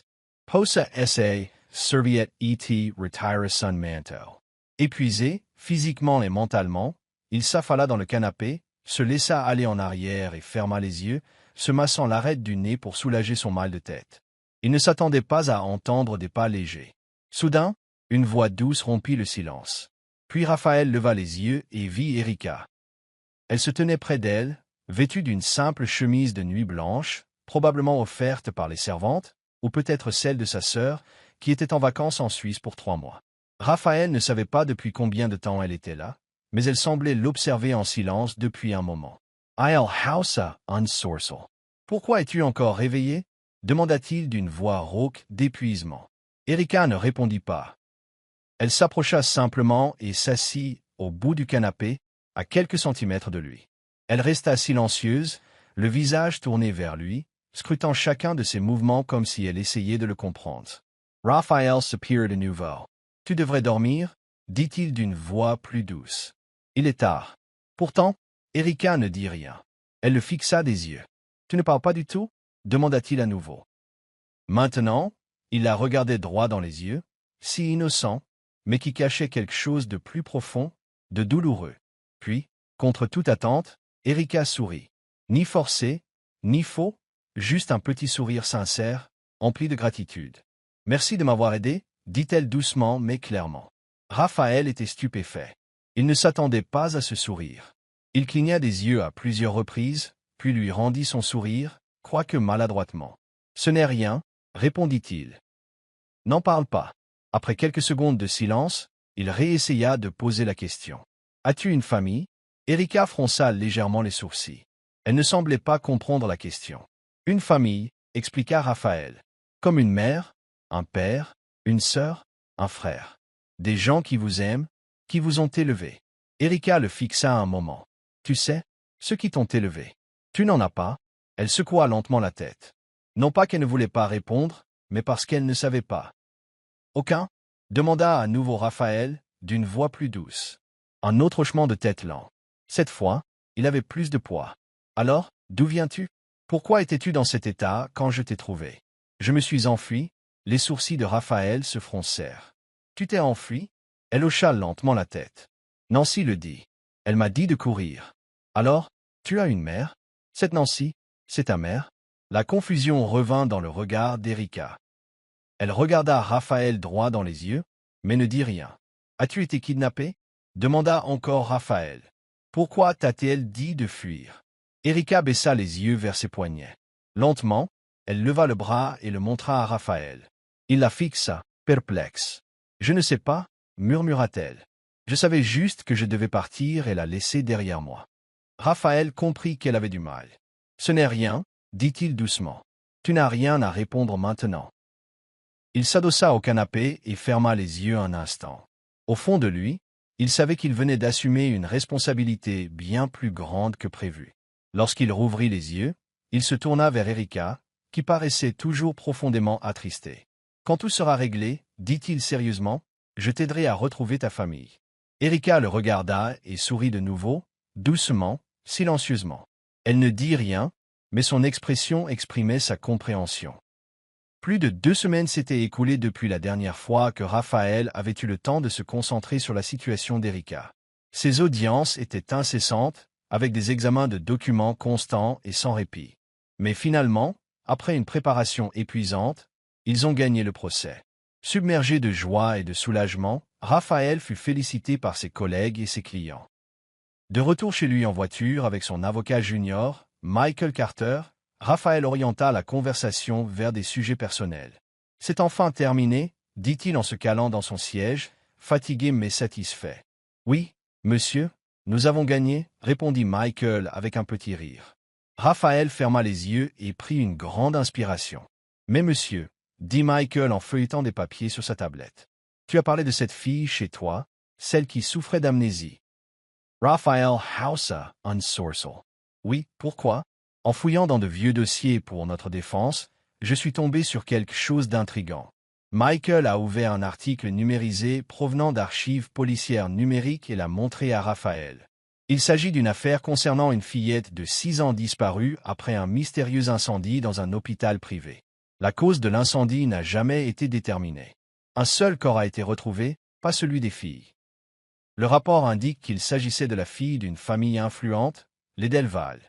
Posa sa serviette et retira son manteau. Épuisé, physiquement et mentalement, il s'affala dans le canapé, se laissa aller en arrière et ferma les yeux, se massant l'arête du nez pour soulager son mal de tête. Il ne s'attendait pas à entendre des pas légers. Soudain, une voix douce rompit le silence. Puis Raphaël leva les yeux et vit Erika. Elle se tenait près d'elle, vêtue d'une simple chemise de nuit blanche, probablement offerte par les servantes, ou peut-être celle de sa sœur, qui était en vacances en Suisse pour 3 mois. Raphaël ne savait pas depuis combien de temps elle était là, mais elle semblait l'observer en silence depuis un moment. « Il haussa un sourcil. Pourquoi es-tu encore réveillé » demanda-t-il d'une voix rauque d'épuisement. Erika ne répondit pas. Elle s'approcha simplement et s'assit au bout du canapé, à quelques centimètres de lui. Elle resta silencieuse, le visage tourné vers lui, scrutant chacun de ses mouvements comme si elle essayait de le comprendre. Raphaël soupira de nouveau. « Tu devrais dormir » dit-il d'une voix plus douce. « Il est tard. » Pourtant, Erika ne dit rien. Elle le fixa des yeux. « Tu ne parles pas du tout » demanda-t-il à nouveau. Maintenant, il la regardait droit dans les yeux, si innocent, mais qui cachait quelque chose de plus profond, de douloureux. Puis, contre toute attente, Erika sourit. Ni forcé, ni faux, juste un petit sourire sincère, empli de gratitude. « Merci de m'avoir aidé » dit-elle doucement mais clairement. Raphaël était stupéfait. Il ne s'attendait pas à ce sourire. Il cligna des yeux à plusieurs reprises, puis lui rendit son sourire, quoique maladroitement. « Ce n'est rien, » répondit-il. « N'en parle pas. » Après quelques secondes de silence, il réessaya de poser la question. « As-tu une famille ?» Erika fronça légèrement les sourcils. Elle ne semblait pas comprendre la question. « Une famille, » expliqua Raphaël. « Comme une mère, un père, une sœur, un frère. Des gens qui vous aiment, qui vous ont élevé. » Erika le fixa un moment. « Tu sais, ceux qui t'ont élevé. Tu n'en as pas ?» Elle secoua lentement la tête. Non pas qu'elle ne voulait pas répondre, mais parce qu'elle ne savait pas. « Aucun ?» demanda à nouveau Raphaël, d'une voix plus douce. Un autre hochement de tête lent. Cette fois, il avait plus de poids. « Alors, d'où viens-tu? Pourquoi étais-tu dans cet état quand je t'ai trouvé? » Je me suis enfui. Les sourcils de Raphaël se froncèrent. « Tu t'es enfui ?» Elle hocha lentement la tête. Nancy le dit. Elle m'a dit de courir. « Alors, tu as une mère? Cette Nancy, c'est ta mère? » La confusion revint dans le regard d'Erika. Elle regarda Raphaël droit dans les yeux, mais ne dit rien. « As-tu été kidnappé ?» demanda encore Raphaël. « Pourquoi t'a-t-elle dit de fuir ?» Erika baissa les yeux vers ses poignets. Lentement, elle leva le bras et le montra à Raphaël. Il la fixa, perplexe. « Je ne sais pas, » murmura-t-elle. « Je savais juste que je devais partir et la laisser derrière moi. » Raphaël comprit qu'elle avait du mal. « Ce n'est rien, » dit-il doucement. « Tu n'as rien à répondre maintenant. » Il s'adossa au canapé et ferma les yeux un instant. Au fond de lui, il savait qu'il venait d'assumer une responsabilité bien plus grande que prévu. Lorsqu'il rouvrit les yeux, il se tourna vers Erika, qui paraissait toujours profondément attristée. « Quand tout sera réglé, dit-il sérieusement, je t'aiderai à retrouver ta famille. » Erika le regarda et sourit de nouveau, doucement, silencieusement. Elle ne dit rien, mais son expression exprimait sa compréhension. Plus de 2 semaines s'étaient écoulées depuis la dernière fois que Raphaël avait eu le temps de se concentrer sur la situation d'Erika. Ses audiences étaient incessantes, avec des examens de documents constants et sans répit. Mais finalement, après une préparation épuisante, ils ont gagné le procès. Submergé de joie et de soulagement, Raphaël fut félicité par ses collègues et ses clients. De retour chez lui en voiture avec son avocat junior, Michael Carter, Raphaël orienta la conversation vers des sujets personnels. « C'est enfin terminé, » dit-il en se calant dans son siège, fatigué mais satisfait. « Oui, monsieur, nous avons gagné, » répondit Michael avec un petit rire. Raphaël ferma les yeux et prit une grande inspiration. « Mais monsieur, » dit Michael en feuilletant des papiers sur sa tablette, « tu as parlé de cette fille chez toi, celle qui souffrait d'amnésie. » Raphaël haussa un sourcil. « Oui, pourquoi? » En fouillant dans de vieux dossiers pour notre défense, je suis tombé sur quelque chose d'intrigant. Michael a ouvert un article numérisé provenant d'archives policières numériques et l'a montré à Raphaël. Il s'agit d'une affaire concernant une fillette de 6 ans disparue après un mystérieux incendie dans un hôpital privé. La cause de l'incendie n'a jamais été déterminée. Un seul corps a été retrouvé, pas celui des filles. Le rapport indique qu'il s'agissait de la fille d'une famille influente, les Delval.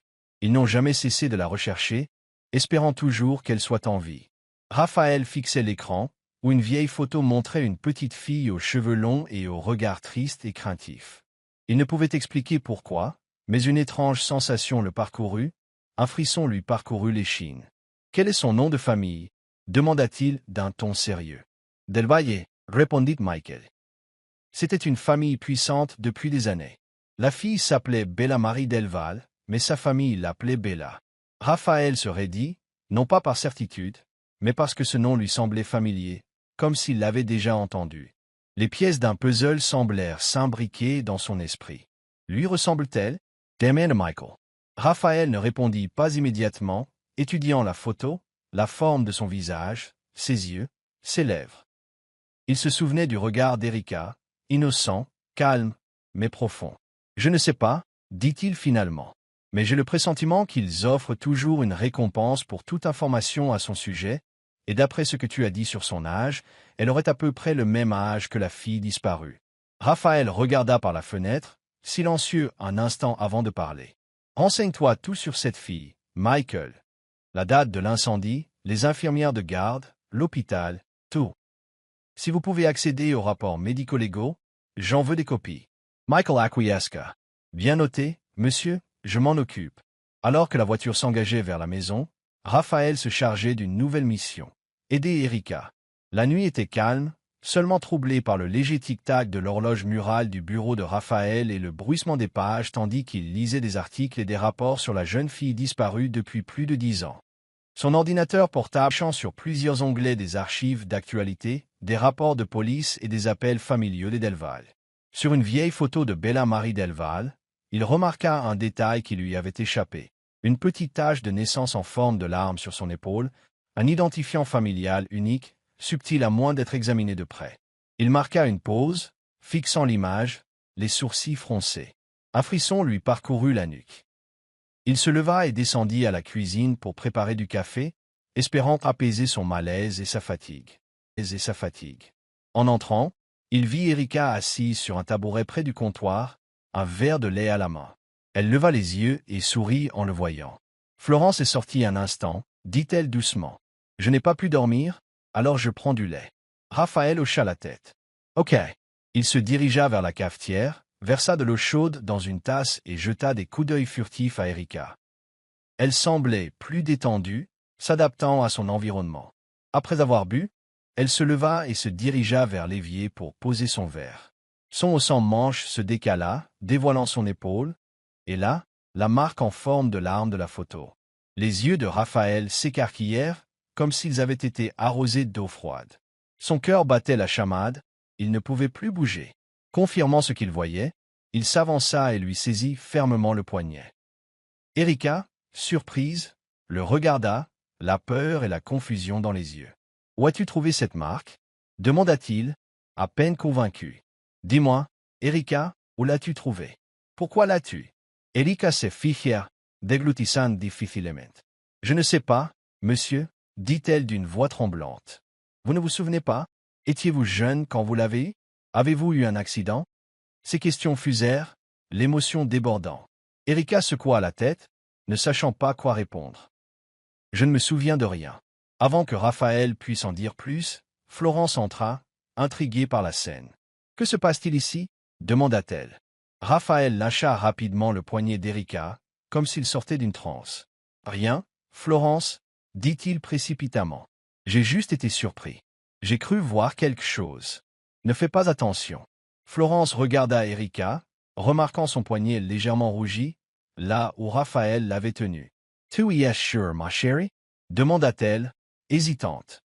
Ils n'ont jamais cessé de la rechercher, espérant toujours qu'elle soit en vie. Raphaël fixait l'écran, où une vieille photo montrait une petite fille aux cheveux longs et au regard triste et craintif. Il ne pouvait expliquer pourquoi, mais une étrange sensation le parcourut, un frisson lui parcourut l'échine. « Quel est son nom de famille ?» demanda-t-il d'un ton sérieux. « Delvalle, » répondit Michael. C'était une famille puissante depuis des années. La fille s'appelait Bella Marie Delval, mais sa famille l'appelait Bella. Raphaël se raidit, non pas par certitude, mais parce que ce nom lui semblait familier, comme s'il l'avait déjà entendu. Les pièces d'un puzzle semblèrent s'imbriquer dans son esprit. Lui ressemble-t-elle? Demanda Michael. Raphaël ne répondit pas immédiatement, étudiant la photo, la forme de son visage, ses yeux, ses lèvres. Il se souvenait du regard d'Erika, innocent, calme, mais profond. « Je ne sais pas, » dit-il finalement. « Mais j'ai le pressentiment qu'ils offrent toujours une récompense pour toute information à son sujet, et d'après ce que tu as dit sur son âge, elle aurait à peu près le même âge que la fille disparue. » Raphaël regarda par la fenêtre, silencieux un instant avant de parler. « Renseigne-toi tout sur cette fille, Michael. La date de l'incendie, les infirmières de garde, l'hôpital, tout. Si vous pouvez accéder aux rapports médico-légaux, j'en veux des copies. » Michael acquiesça. « Bien noté, » Monsieur, je m'en occupe. Alors que la voiture s'engageait vers la maison, Raphaël se chargeait d'une nouvelle mission. Aider Erika. La nuit était calme, seulement troublée par le léger tic-tac de l'horloge murale du bureau de Raphaël et le bruissement des pages tandis qu'il lisait des articles et des rapports sur la jeune fille disparue depuis plus de 10 ans. Son ordinateur portable chant sur plusieurs onglets des archives d'actualité, des rapports de police et des appels familiaux des Delval. Sur une vieille photo de Bella Marie Delval, il remarqua un détail qui lui avait échappé. Une petite tache de naissance en forme de larme sur son épaule, un identifiant familial unique, subtil à moins d'être examiné de près. Il marqua une pause, fixant l'image, les sourcils froncés. Un frisson lui parcourut la nuque. Il se leva et descendit à la cuisine pour préparer du café, espérant apaiser son malaise et sa fatigue. En entrant, il vit Erika assise sur un tabouret près du comptoir, un verre de lait à la main. Elle leva les yeux et sourit en le voyant. « Florence est sortie un instant, dit-elle doucement. Je n'ai pas pu dormir, alors je prends du lait. » Raphaël hocha la tête. « Ok. » Il se dirigea vers la cafetière, versa de l'eau chaude dans une tasse et jeta des coups d'œil furtifs à Erika. Elle semblait plus détendue, s'adaptant à son environnement. Après avoir bu, elle se leva et se dirigea vers l'évier pour poser son verre. Son haut sans manche se décala, dévoilant son épaule, et là, la marque en forme de larme de la photo. Les yeux de Raphaël s'écarquillèrent, comme s'ils avaient été arrosés d'eau froide. Son cœur battait la chamade, il ne pouvait plus bouger. Confirmant ce qu'il voyait, il s'avança et lui saisit fermement le poignet. Erika, surprise, le regarda, la peur et la confusion dans les yeux. « Où as-tu trouvé cette marque ?» demanda-t-il, à peine convaincu. « Dis-moi, Erika, où l'as-tu trouvée? Pourquoi l'as-tu » Erika se figea, déglutissant difficilement. « Je ne sais pas, monsieur, dit-elle d'une voix tremblante. Vous ne vous souvenez pas? Étiez-vous jeune quand vous l'avez? Avez-vous eu un accident? » Ces questions fusèrent, l'émotion débordant. Erika secoua la tête, ne sachant pas quoi répondre. « Je ne me souviens de rien. » Avant que Raphaël puisse en dire plus, Florence entra, intriguée par la scène. « Que se passe-t-il ici ?» demanda-t-elle. Raphaël lâcha rapidement le poignet d'Erika, comme s'il sortait d'une transe. « Rien, Florence, dit-il précipitamment. J'ai juste été surpris. J'ai cru voir quelque chose. Ne fais pas attention. » Florence regarda Erika, remarquant son poignet légèrement rougi, là où Raphaël l'avait tenu. « Tu y es sûre, ma chérie ?» demanda-t-elle, hésitante.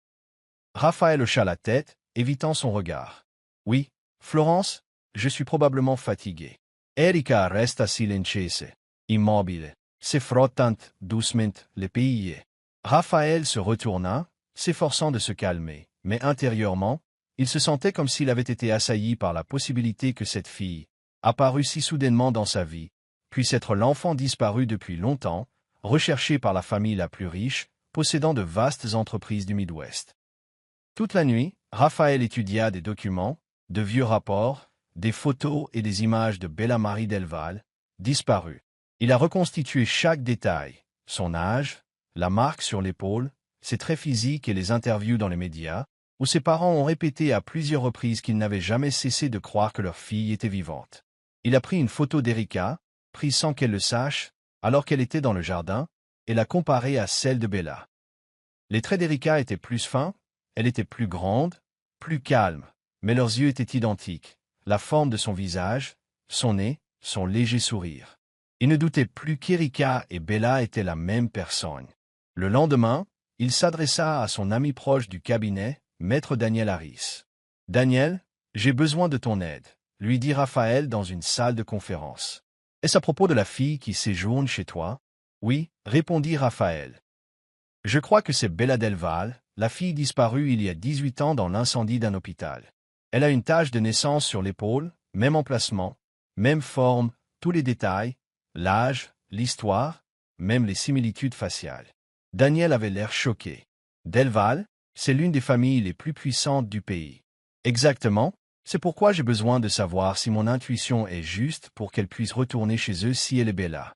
Raphaël hocha la tête, évitant son regard. « Oui, Florence, je suis probablement fatigué. » Erika resta silencieuse, immobile, se frottant doucement les pieds. Raphaël se retourna, s'efforçant de se calmer, mais intérieurement, il se sentait comme s'il avait été assailli par la possibilité que cette fille, apparue si soudainement dans sa vie, puisse être l'enfant disparu depuis longtemps, recherché par la famille la plus riche, possédant de vastes entreprises du Midwest. Toute la nuit, Raphaël étudia des documents, de vieux rapports, des photos et des images de Bella Marie Delval, disparue. Il a reconstitué chaque détail, son âge, la marque sur l'épaule, ses traits physiques et les interviews dans les médias, où ses parents ont répété à plusieurs reprises qu'ils n'avaient jamais cessé de croire que leur fille était vivante. Il a pris une photo d'Erika, prise sans qu'elle le sache, alors qu'elle était dans le jardin, et l'a comparée à celle de Bella. Les traits d'Erika étaient plus fins, elle était plus grande, plus calme, mais leurs yeux étaient identiques, la forme de son visage, son nez, son léger sourire. Il ne doutait plus qu'Erika et Bella étaient la même personne. Le lendemain, il s'adressa à son ami proche du cabinet, Maître Daniel Harris. « Daniel, j'ai besoin de ton aide, » lui dit Raphaël dans une salle de conférence. « Est-ce à propos de la fille qui séjourne chez toi? » « Oui, » répondit Raphaël. « Je crois que c'est Bella Delval, la fille disparue il y a 18 ans dans l'incendie d'un hôpital. Elle a une tache de naissance sur l'épaule, même emplacement, même forme, tous les détails, l'âge, l'histoire, même les similitudes faciales. » Daniel avait l'air choqué. « Delval, c'est l'une des familles les plus puissantes du pays. » « Exactement, c'est pourquoi j'ai besoin de savoir si mon intuition est juste pour qu'elle puisse retourner chez eux si elle est Bella. »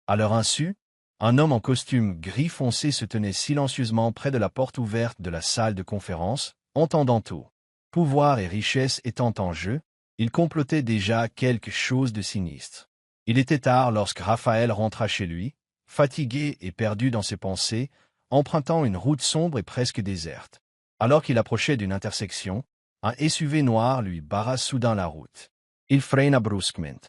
À leur insu, un homme en costume gris foncé se tenait silencieusement près de la porte ouverte de la salle de conférence, entendant tout. Pouvoir et richesse étant en jeu, il complotait déjà quelque chose de sinistre. Il était tard lorsque Raphaël rentra chez lui, fatigué et perdu dans ses pensées, empruntant une route sombre et presque déserte. Alors qu'il approchait d'une intersection, un SUV noir lui barra soudain la route. Il freina brusquement.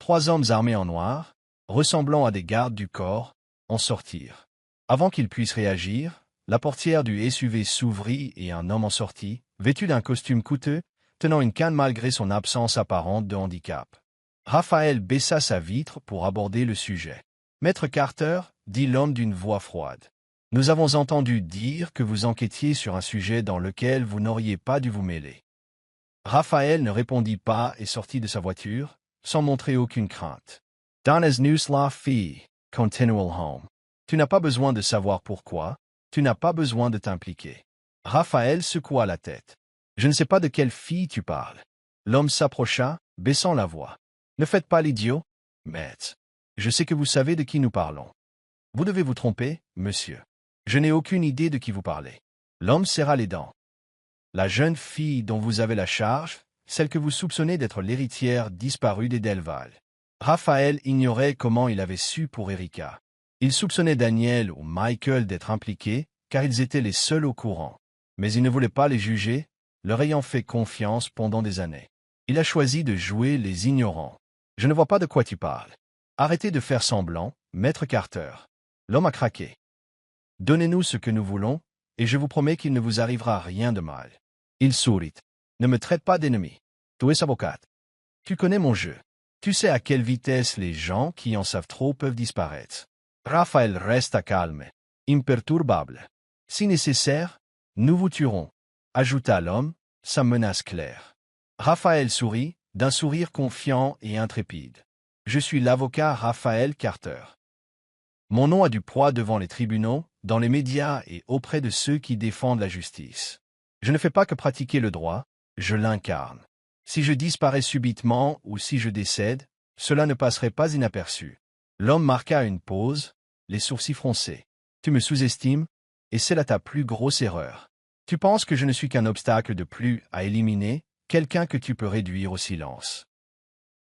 3 hommes armés en noir, ressemblant à des gardes du corps, en sortirent. Avant qu'il puisse réagir, la portière du SUV s'ouvrit et un homme en sortit, vêtu d'un costume coûteux, tenant une canne malgré son absence apparente de handicap. Raphaël baissa sa vitre pour aborder le sujet. « Maître Carter, dit l'homme d'une voix froide. Nous avons entendu dire que vous enquêtiez sur un sujet dans lequel vous n'auriez pas dû vous mêler. » Raphaël ne répondit pas et sortit de sa voiture, sans montrer aucune crainte. « Donnes nous la fille, continual home. Tu n'as pas besoin de savoir pourquoi, tu n'as pas besoin de t'impliquer. » Raphaël secoua la tête. « Je ne sais pas de quelle fille tu parles. » L'homme s'approcha, baissant la voix. « Ne faites pas l'idiot, maître. Je sais que vous savez de qui nous parlons. Vous devez vous tromper, monsieur. Je n'ai aucune idée de qui vous parlez. » L'homme serra les dents. « La jeune fille dont vous avez la charge, celle que vous soupçonnez d'être l'héritière disparue des Delval. » Raphaël ignorait comment il avait su pour Erika. Il soupçonnait Daniel ou Michael d'être impliqués, car ils étaient les seuls au courant. Mais il ne voulait pas les juger, leur ayant fait confiance pendant des années. Il a choisi de jouer les ignorants. « Je ne vois pas de quoi tu parles. Arrêtez de faire semblant, maître Carter. » L'homme a craqué. « Donnez-nous ce que nous voulons, et je vous promets qu'il ne vous arrivera rien de mal. » Il sourit. « Ne me traite pas d'ennemi. Tu es avocat. Tu connais mon jeu. Tu sais à quelle vitesse les gens qui en savent trop peuvent disparaître. » Raphaël resta calme, imperturbable. « Si nécessaire, nous vous tuerons, » ajouta l'homme, sa menace claire. Raphaël sourit, d'un sourire confiant et intrépide. « Je suis l'avocat Raphaël Carter. Mon nom a du poids devant les tribunaux, dans les médias et auprès de ceux qui défendent la justice. Je ne fais pas que pratiquer le droit, je l'incarne. Si je disparais subitement ou si je décède, cela ne passerait pas inaperçu. » L'homme marqua une pause, les sourcils froncés. « Tu me sous-estimes, et c'est là ta plus grosse erreur. Tu penses que je ne suis qu'un obstacle de plus à éliminer, quelqu'un que tu peux réduire au silence.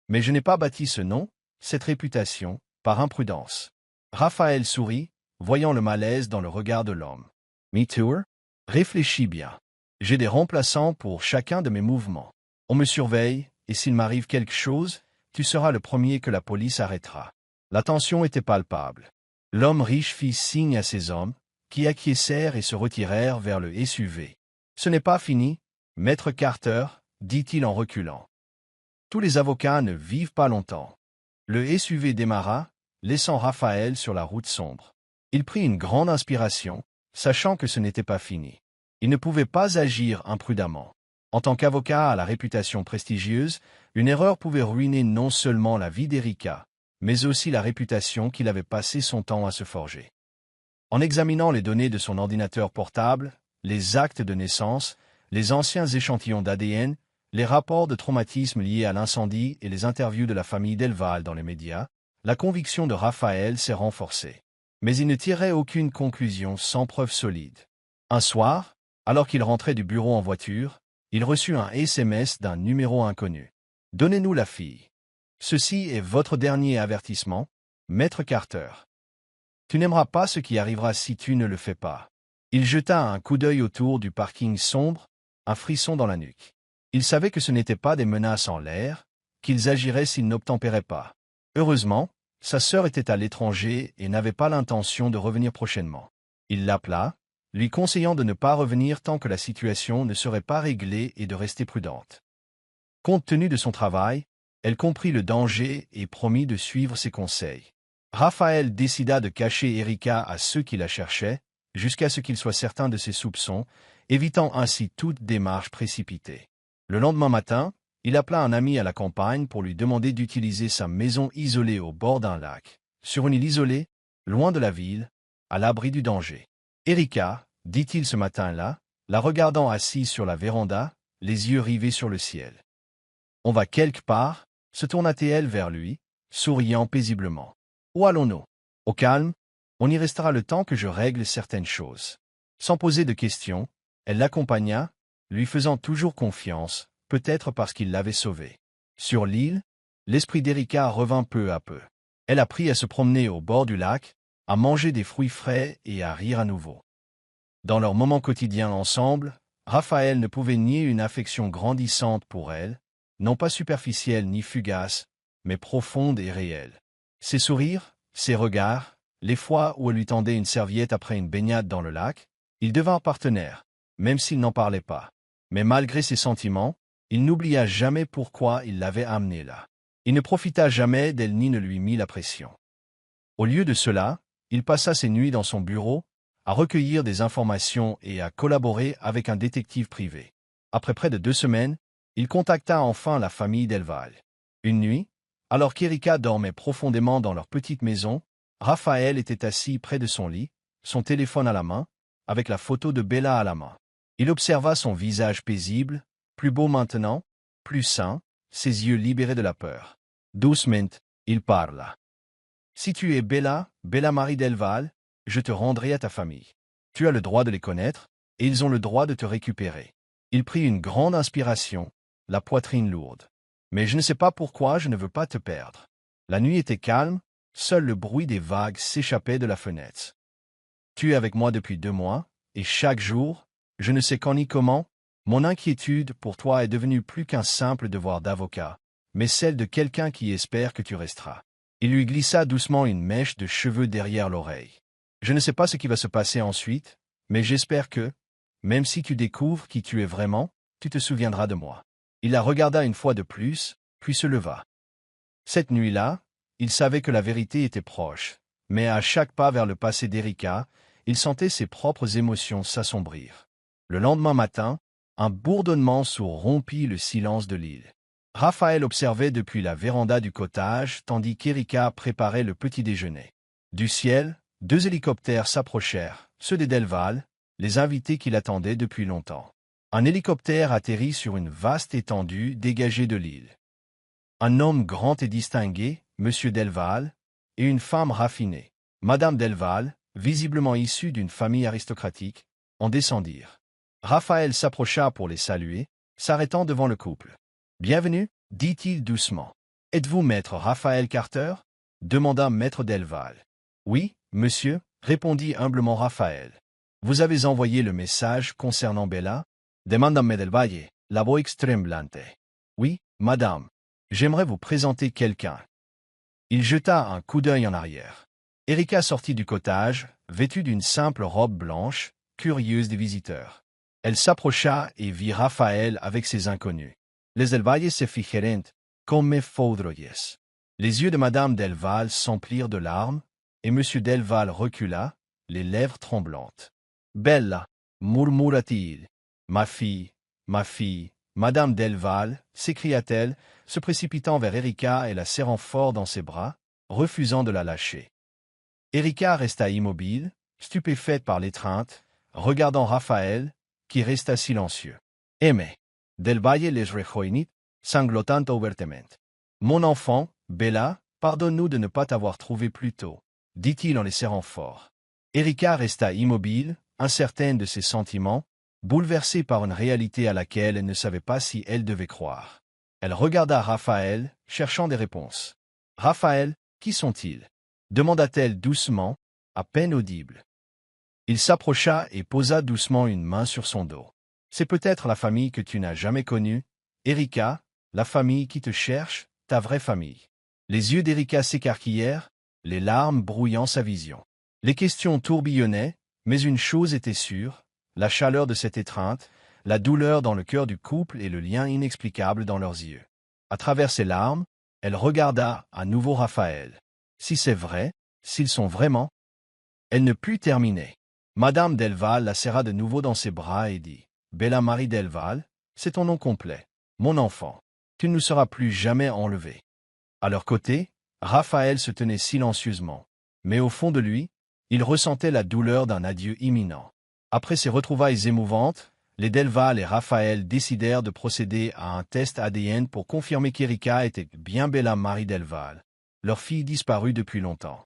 Mais je n'ai pas bâti ce nom, cette réputation, par imprudence. » Raphaël sourit, voyant le malaise dans le regard de l'homme. « Me too? Réfléchis bien. J'ai des remplaçants pour chacun de mes mouvements. On me surveille, et s'il m'arrive quelque chose, tu seras le premier que la police arrêtera. » La tension était palpable. L'homme riche fit signe à ses hommes, qui acquiescèrent et se retirèrent vers le SUV. « Ce n'est pas fini, maître Carter, » dit-il en reculant. « Tous les avocats ne vivent pas longtemps. » Le SUV démarra, laissant Raphaël sur la route sombre. Il prit une grande inspiration, sachant que ce n'était pas fini. Il ne pouvait pas agir imprudemment. En tant qu'avocat à la réputation prestigieuse, une erreur pouvait ruiner non seulement la vie d'Erika, mais aussi la réputation qu'il avait passé son temps à se forger. En examinant les données de son ordinateur portable, les actes de naissance, les anciens échantillons d'ADN, les rapports de traumatisme liés à l'incendie et les interviews de la famille Delval dans les médias, la conviction de Raphaël s'est renforcée. Mais il ne tirait aucune conclusion sans preuve solide. Un soir, alors qu'il rentrait du bureau en voiture, il reçut un SMS d'un numéro inconnu. « Donnez-nous la fille. Ceci est votre dernier avertissement, maître Carter. Tu n'aimeras pas ce qui arrivera si tu ne le fais pas. » Il jeta un coup d'œil autour du parking sombre, un frisson dans la nuque. Il savait que ce n'étaient pas des menaces en l'air, qu'ils agiraient s'ils n'obtempéraient pas. Heureusement, sa sœur était à l'étranger et n'avait pas l'intention de revenir prochainement. Il l'appela, lui conseillant de ne pas revenir tant que la situation ne serait pas réglée et de rester prudente. Compte tenu de son travail, elle comprit le danger et promit de suivre ses conseils. Raphaël décida de cacher Erika à ceux qui la cherchaient, jusqu'à ce qu'il soit certain de ses soupçons, évitant ainsi toute démarche précipitée. Le lendemain matin, il appela un ami à la campagne pour lui demander d'utiliser sa maison isolée au bord d'un lac, sur une île isolée, loin de la ville, à l'abri du danger. « Erika, » dit-il ce matin-là, la regardant assise sur la véranda, les yeux rivés sur le ciel. « On va quelque part ?» se tourna-t-elle vers lui, souriant paisiblement. « Où allons-nous ? Au calme, on y restera le temps que je règle certaines choses. » Sans poser de questions, elle l'accompagna, lui faisant toujours confiance, peut-être parce qu'il l'avait sauvée. Sur l'île, l'esprit d'Erika revint peu à peu. Elle apprit à se promener au bord du lac, à manger des fruits frais et à rire à nouveau. Dans leurs moments quotidiens ensemble, Raphaël ne pouvait nier une affection grandissante pour elle, non pas superficielle ni fugace, mais profonde et réelle. Ses sourires, ses regards, les fois où elle lui tendait une serviette après une baignade dans le lac, ils devinrent partenaires, même s'ils n'en parlaient pas. Mais malgré ses sentiments, il n'oublia jamais pourquoi il l'avait amenée là. Il ne profita jamais d'elle ni ne lui mit la pression. Au lieu de cela, il passa ses nuits dans son bureau, à recueillir des informations et à collaborer avec un détective privé. Après près de 2 semaines, il contacta enfin la famille Delval. Une nuit, alors qu'Erika dormait profondément dans leur petite maison, Raphaël était assis près de son lit, son téléphone à la main, avec la photo de Bella à la main. Il observa son visage paisible, plus beau maintenant, plus sain, ses yeux libérés de la peur. Doucement, il parla. « Si tu es Bella, Bella Marie Delval, je te rendrai à ta famille. Tu as le droit de les connaître, et ils ont le droit de te récupérer. » Il prit une grande inspiration, la poitrine lourde. « Mais je ne sais pas pourquoi je ne veux pas te perdre. » La nuit était calme, seul le bruit des vagues s'échappait de la fenêtre. « Tu es avec moi depuis 2 mois, et chaque jour, je ne sais quand ni comment, mon inquiétude pour toi est devenue plus qu'un simple devoir d'avocat, mais celle de quelqu'un qui espère que tu resteras. » Il lui glissa doucement une mèche de cheveux derrière l'oreille. « Je ne sais pas ce qui va se passer ensuite, mais j'espère que, même si tu découvres qui tu es vraiment, tu te souviendras de moi. » Il la regarda une fois de plus, puis se leva. Cette nuit-là, il savait que la vérité était proche, mais à chaque pas vers le passé d'Erika, il sentait ses propres émotions s'assombrir. Le lendemain matin, un bourdonnement sourd rompit le silence de l'île. Raphaël observait depuis la véranda du cottage tandis qu'Erika préparait le petit déjeuner. Du ciel, 2 hélicoptères s'approchèrent, ceux des Delval, les invités qui l'attendaient depuis longtemps. Un hélicoptère atterrit sur une vaste étendue dégagée de l'île. Un homme grand et distingué, Monsieur Delval, et une femme raffinée, Madame Delval, visiblement issue d'une famille aristocratique, en descendirent. Raphaël s'approcha pour les saluer, s'arrêtant devant le couple. « Bienvenue, dit-il doucement. « Êtes-vous maître Raphaël Carter ?» demanda maître Delval. « Oui, monsieur, répondit humblement Raphaël. « Vous avez envoyé le message concernant Bella ?» demanda del Valle, la voix tremblante. « Oui, madame. J'aimerais vous présenter quelqu'un. » Il jeta un coup d'œil en arrière. Erika sortit du cottage, vêtue d'une simple robe blanche, curieuse des visiteurs. Elle s'approcha et vit Raphaël avec ses inconnus. Les Delvalle se fijaron comme foudroyés. Les yeux de madame Delval s'emplirent de larmes, et monsieur Delval recula, les lèvres tremblantes. « Bella, murmura-t-il. Ma fille, madame Delval, s'écria-t-elle, se précipitant vers Erika et la serrant fort dans ses bras, refusant de la lâcher. Erika resta immobile, stupéfaite par l'étreinte, regardant Raphaël, qui resta silencieux. « Aimez. » Del Valle les rejoignit, sanglotant ouvertement. « Mon enfant, Bella, pardonne-nous de ne pas t'avoir trouvé plus tôt, » dit-il en les serrant fort. Erika resta immobile, incertaine de ses sentiments, bouleversée par une réalité à laquelle elle ne savait pas si elle devait croire. Elle regarda Raphaël, cherchant des réponses. « Raphaël, qui sont-ils » demanda-t-elle doucement, à peine audible. Il s'approcha et posa doucement une main sur son dos. « C'est peut-être la famille que tu n'as jamais connue, Erika, la famille qui te cherche, ta vraie famille. » Les yeux d'Erika s'écarquillèrent, les larmes brouillant sa vision. Les questions tourbillonnaient, mais une chose était sûre, la chaleur de cette étreinte, la douleur dans le cœur du couple et le lien inexplicable dans leurs yeux. À travers ses larmes, elle regarda à nouveau Raphaël. Si c'est vrai, s'ils sont vraiment... Elle ne put terminer. Madame Delval la serra de nouveau dans ses bras et dit « Bella Marie Delval, c'est ton nom complet. Mon enfant, tu ne nous seras plus jamais enlevé. » À leur côté, Raphaël se tenait silencieusement. Mais au fond de lui, il ressentait la douleur d'un adieu imminent. Après ces retrouvailles émouvantes, les Delval et Raphaël décidèrent de procéder à un test ADN pour confirmer qu'Erika était bien Bella Marie Delval, leur fille disparue depuis longtemps.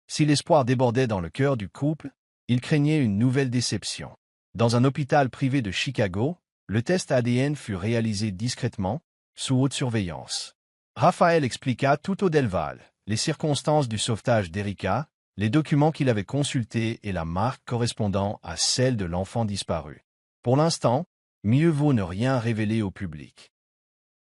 Si l'espoir débordait dans le cœur du couple, il craignait une nouvelle déception. Dans un hôpital privé de Chicago, le test ADN fut réalisé discrètement, sous haute surveillance. Raphaël expliqua tout au Delval, les circonstances du sauvetage d'Erika, les documents qu'il avait consultés et la marque correspondant à celle de l'enfant disparu. Pour l'instant, mieux vaut ne rien révéler au public,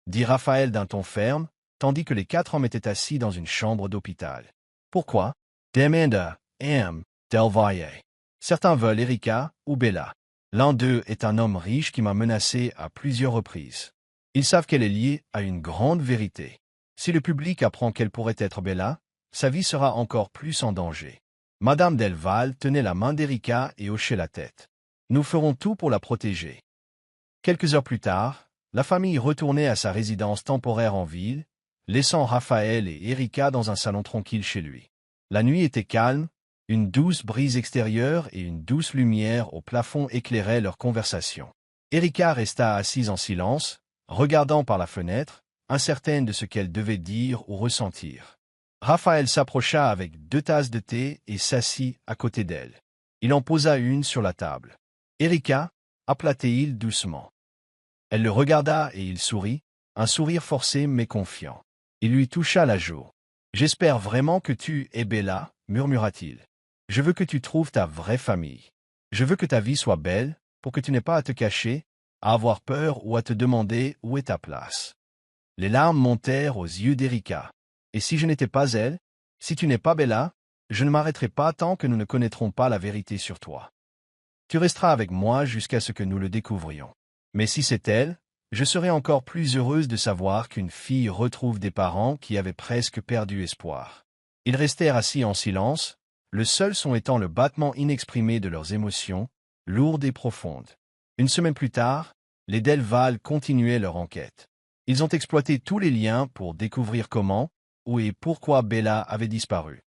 dit Raphaël d'un ton ferme, tandis que les 4 hommes étaient assis dans une chambre d'hôpital. Pourquoi? Demanda M. Delvalle. Certains veulent Erika ou Bella. L'un d'eux est un homme riche qui m'a menacé à plusieurs reprises. Ils savent qu'elle est liée à une grande vérité. Si le public apprend qu'elle pourrait être Bella, sa vie sera encore plus en danger. Madame Delval tenait la main d'Erika et hochait la tête. Nous ferons tout pour la protéger. Quelques heures plus tard, la famille retournait à sa résidence temporaire en ville, laissant Raphaël et Erika dans un salon tranquille chez lui. La nuit était calme, une douce brise extérieure et une douce lumière au plafond éclairaient leur conversation. Erika resta assise en silence, regardant par la fenêtre, incertaine de ce qu'elle devait dire ou ressentir. Raphaël s'approcha avec 2 tasses de thé et s'assit à côté d'elle. Il en posa une sur la table. « Erika » appela-t-il doucement. Elle le regarda et il sourit, un sourire forcé mais confiant. Il lui toucha la joue. « J'espère vraiment que tu es Bella, murmura-t-il. Je veux que tu trouves ta vraie famille. Je veux que ta vie soit belle, pour que tu n'aies pas à te cacher, à avoir peur ou à te demander où est ta place. » Les larmes montèrent aux yeux d'Erika. « Et si je n'étais pas elle, si tu n'es pas Bella, je ne m'arrêterai pas tant que nous ne connaîtrons pas la vérité sur toi. Tu resteras avec moi jusqu'à ce que nous le découvrions. Mais si c'est elle, je serai encore plus heureuse de savoir qu'une fille retrouve des parents qui avaient presque perdu espoir. » Ils restèrent assis en silence, le seul son étant le battement inexprimé de leurs émotions, lourdes et profondes. Une semaine plus tard, les Delval continuaient leur enquête. Ils ont exploité tous les liens pour découvrir comment, où et pourquoi Bella avait disparu.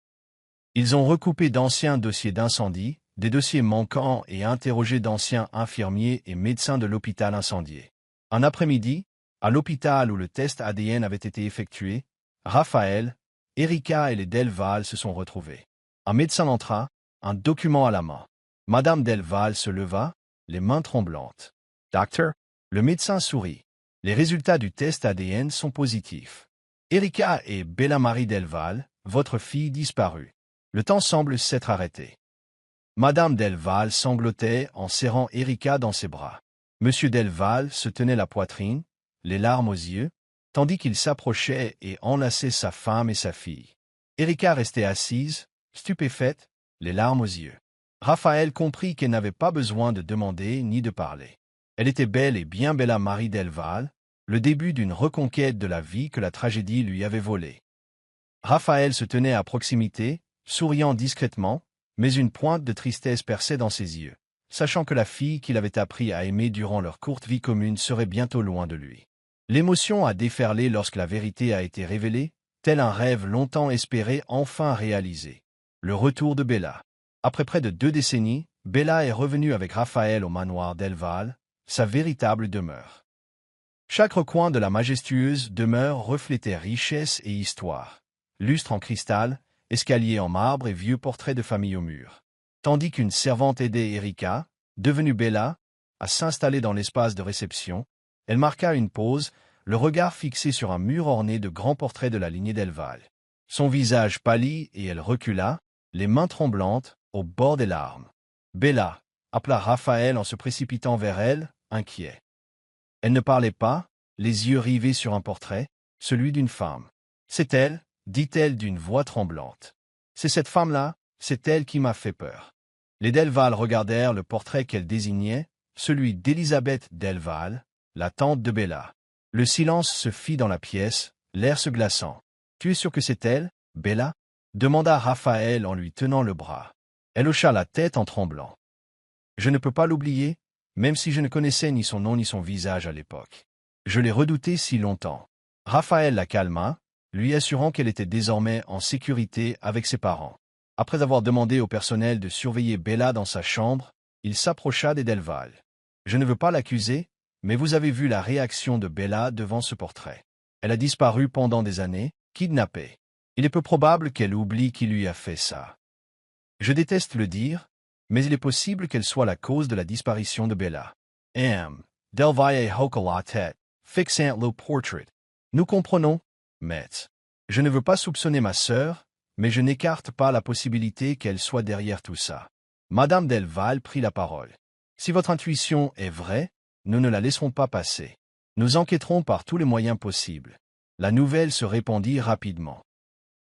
Ils ont recoupé d'anciens dossiers d'incendie, des dossiers manquants et interrogé d'anciens infirmiers et médecins de l'hôpital incendié. Un après-midi, à l'hôpital où le test ADN avait été effectué, Raphaël, Erika et les Delval se sont retrouvés. Un médecin entra, un document à la main. Madame Delval se leva, les mains tremblantes. « Docteur ?» Le médecin sourit. « Les résultats du test ADN sont positifs. Erika est Bella Marie Delval, votre fille disparue. Le temps semble s'être arrêté. » Madame Delval sanglotait en serrant Erika dans ses bras. Monsieur Delval se tenait la poitrine, les larmes aux yeux, tandis qu'il s'approchait et enlaçait sa femme et sa fille. Erika restait assise, stupéfaite, les larmes aux yeux. Raphaël comprit qu'elle n'avait pas besoin de demander ni de parler. Elle était belle et bien Bella Marie Delval, le début d'une reconquête de la vie que la tragédie lui avait volée. Raphaël se tenait à proximité, souriant discrètement, mais une pointe de tristesse perçait dans ses yeux, sachant que la fille qu'il avait appris à aimer durant leur courte vie commune serait bientôt loin de lui. L'émotion a déferlé lorsque la vérité a été révélée, tel un rêve longtemps espéré enfin réalisé. Le retour de Bella. Après près de 2 décennies, Bella est revenue avec Raphaël au manoir Delval, sa véritable demeure. Chaque recoin de la majestueuse demeure reflétait richesse et histoire. Lustre en cristal, escalier en marbre et vieux portraits de famille au mur. Tandis qu'une servante aidait Erika, devenue Bella, à s'installer dans l'espace de réception, elle marqua une pause, le regard fixé sur un mur orné de grands portraits de la lignée Delval. Son visage pâlit et elle recula, les mains tremblantes, au bord des larmes. « Bella » appela Raphaël en se précipitant vers elle, inquiet. Elle ne parlait pas, les yeux rivés sur un portrait, celui d'une femme. « C'est elle, dit-elle d'une voix tremblante. C'est cette femme-là, c'est elle qui m'a fait peur. » Les Delval regardèrent le portrait qu'elle désignait, celui d'Elisabeth Delval, la tante de Bella. Le silence se fit dans la pièce, l'air se glaçant. « Tu es sûr que c'est elle, Bella ?» demanda Raphaël en lui tenant le bras. Elle hocha la tête en tremblant. « Je ne peux pas l'oublier, même si je ne connaissais ni son nom ni son visage à l'époque. Je l'ai redoutée si longtemps. » Raphaël la calma, lui assurant qu'elle était désormais en sécurité avec ses parents. Après avoir demandé au personnel de surveiller Bella dans sa chambre, il s'approcha des Delval. « Je ne veux pas l'accuser, mais vous avez vu la réaction de Bella devant ce portrait. Elle a disparu pendant des années, kidnappée. Il est peu probable qu'elle oublie qui lui a fait ça. Je déteste le dire, mais il est possible qu'elle soit la cause de la disparition de Bella. » M. Delvalle hocha la tête, fixant le portrait. « Nous comprenons, maître. Je ne veux pas soupçonner ma sœur, mais je n'écarte pas la possibilité qu'elle soit derrière tout ça. Madame Delval prit la parole. Si votre intuition est vraie, nous ne la laisserons pas passer. Nous enquêterons par tous les moyens possibles. La nouvelle se répandit rapidement.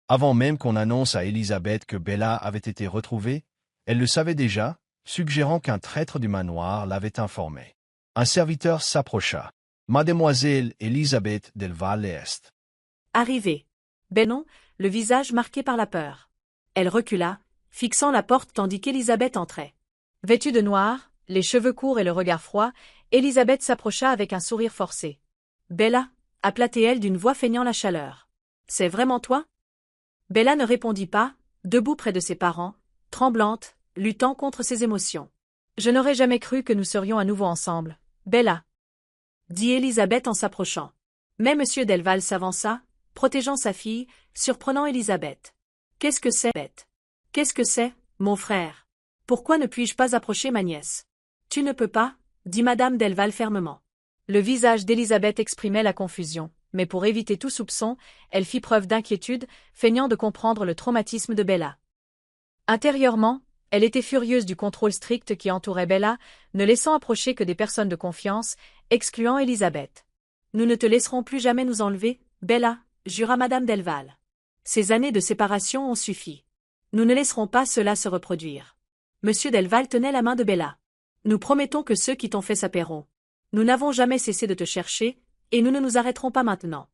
Avant même qu'on annonce à Elisabeth que Bella avait été retrouvée, elle le savait déjà, suggérant qu'un traître du manoir l'avait informé. Un serviteur s'approcha. Mademoiselle Elisabeth Delval est. Arrivée. Bennon, le visage marqué par la peur. Elle recula, fixant la porte tandis qu'Elisabeth entrait. Vêtue de noir, les cheveux courts et le regard froid, Elisabeth s'approcha avec un sourire forcé. « Bella » appela-t-elle d'une voix feignant la chaleur. « C'est vraiment toi ?» Bella ne répondit pas, debout près de ses parents, tremblante, luttant contre ses émotions. « Je n'aurais jamais cru que nous serions à nouveau ensemble, Bella » dit Elisabeth en s'approchant. Mais M. Delval s'avança, protégeant sa fille, surprenant Elisabeth. « Qu'est-ce que c'est, bête? Qu'est-ce que c'est, mon frère? Pourquoi ne puis-je pas approcher ma nièce? »« Tu ne peux pas, » dit Madame Delval fermement. Le visage d'Elisabeth exprimait la confusion, mais pour éviter tout soupçon, elle fit preuve d'inquiétude, feignant de comprendre le traumatisme de Bella. Intérieurement, elle était furieuse du contrôle strict qui entourait Bella, ne laissant approcher que des personnes de confiance, excluant Elisabeth. « Nous ne te laisserons plus jamais nous enlever, Bella », jura Madame Delval. « Ces années de séparation ont suffi. Nous ne laisserons pas cela se reproduire. » Monsieur Delval tenait la main de Bella. « Nous promettons que ceux qui t'ont fait ça paieront. Nous n'avons jamais cessé de te chercher, et nous ne nous arrêterons pas maintenant. »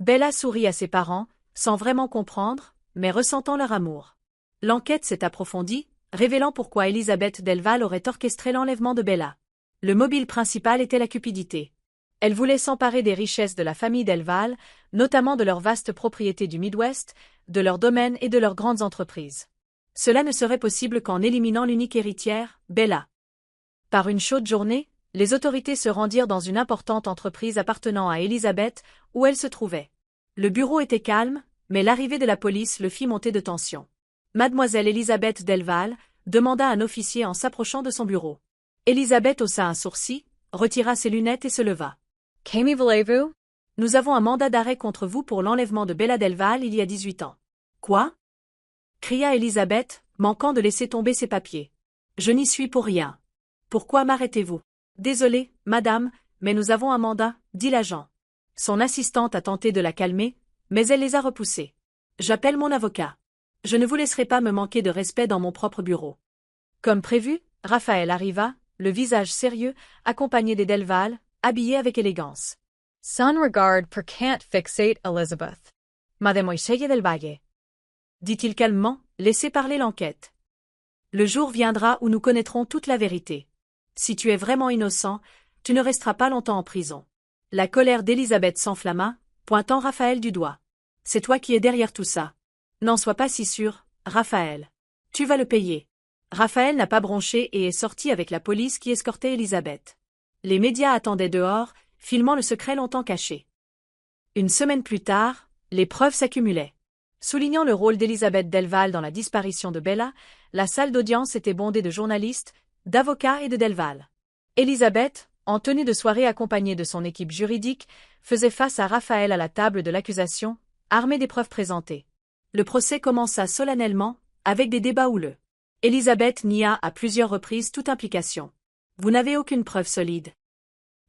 Bella sourit à ses parents, sans vraiment comprendre, mais ressentant leur amour. L'enquête s'est approfondie, révélant pourquoi Elisabeth Delval aurait orchestré l'enlèvement de Bella. Le mobile principal était la cupidité. Elle voulait s'emparer des richesses de la famille Delval, notamment de leurs vastes propriétés du Midwest, de leurs domaines et de leurs grandes entreprises. Cela ne serait possible qu'en éliminant l'unique héritière, Bella. Par une chaude journée, les autorités se rendirent dans une importante entreprise appartenant à Elisabeth, où elle se trouvait. Le bureau était calme, mais l'arrivée de la police le fit monter de tension. Mademoiselle Elisabeth Delval demanda un officier en s'approchant de son bureau. Elisabeth haussa un sourcil, retira ses lunettes et se leva. « Qu'aimez voulez-vous ? Nous avons un mandat d'arrêt contre vous pour l'enlèvement de Bella Delval il y a 18 ans. »« Quoi ?» cria Elisabeth, manquant de laisser tomber ses papiers. « Je n'y suis pour rien. Pourquoi m'arrêtez-vous ? » « Désolée, madame, mais nous avons un mandat, » dit l'agent. Son assistante a tenté de la calmer, mais elle les a repoussés. « J'appelle mon avocat. Je ne vous laisserai pas me manquer de respect dans mon propre bureau. » Comme prévu, Raphaël arriva, le visage sérieux, accompagné des Delval, habillé avec élégance. « Sans regard pour can't fixate Elizabeth. Mademoiselle del Valle. » dit-il calmement, laissez parler l'enquête. Le jour viendra où nous connaîtrons toute la vérité. Si tu es vraiment innocent, tu ne resteras pas longtemps en prison. La colère d'Elisabeth s'enflamma, pointant Raphaël du doigt. C'est toi qui es derrière tout ça. N'en sois pas si sûr, Raphaël. Tu vas le payer. Raphaël n'a pas bronché et est sorti avec la police qui escortait Elisabeth. Les médias attendaient dehors, filmant le secret longtemps caché. Une semaine plus tard, les preuves s'accumulaient. Soulignant le rôle d'Elisabeth Delval dans la disparition de Bella, la salle d'audience était bondée de journalistes, d'avocats et de Delval. Elisabeth, en tenue de soirée accompagnée de son équipe juridique, faisait face à Raphaël à la table de l'accusation, armée des preuves présentées. Le procès commença solennellement, avec des débats houleux. Elisabeth nia à plusieurs reprises toute implication. « Vous n'avez aucune preuve solide. »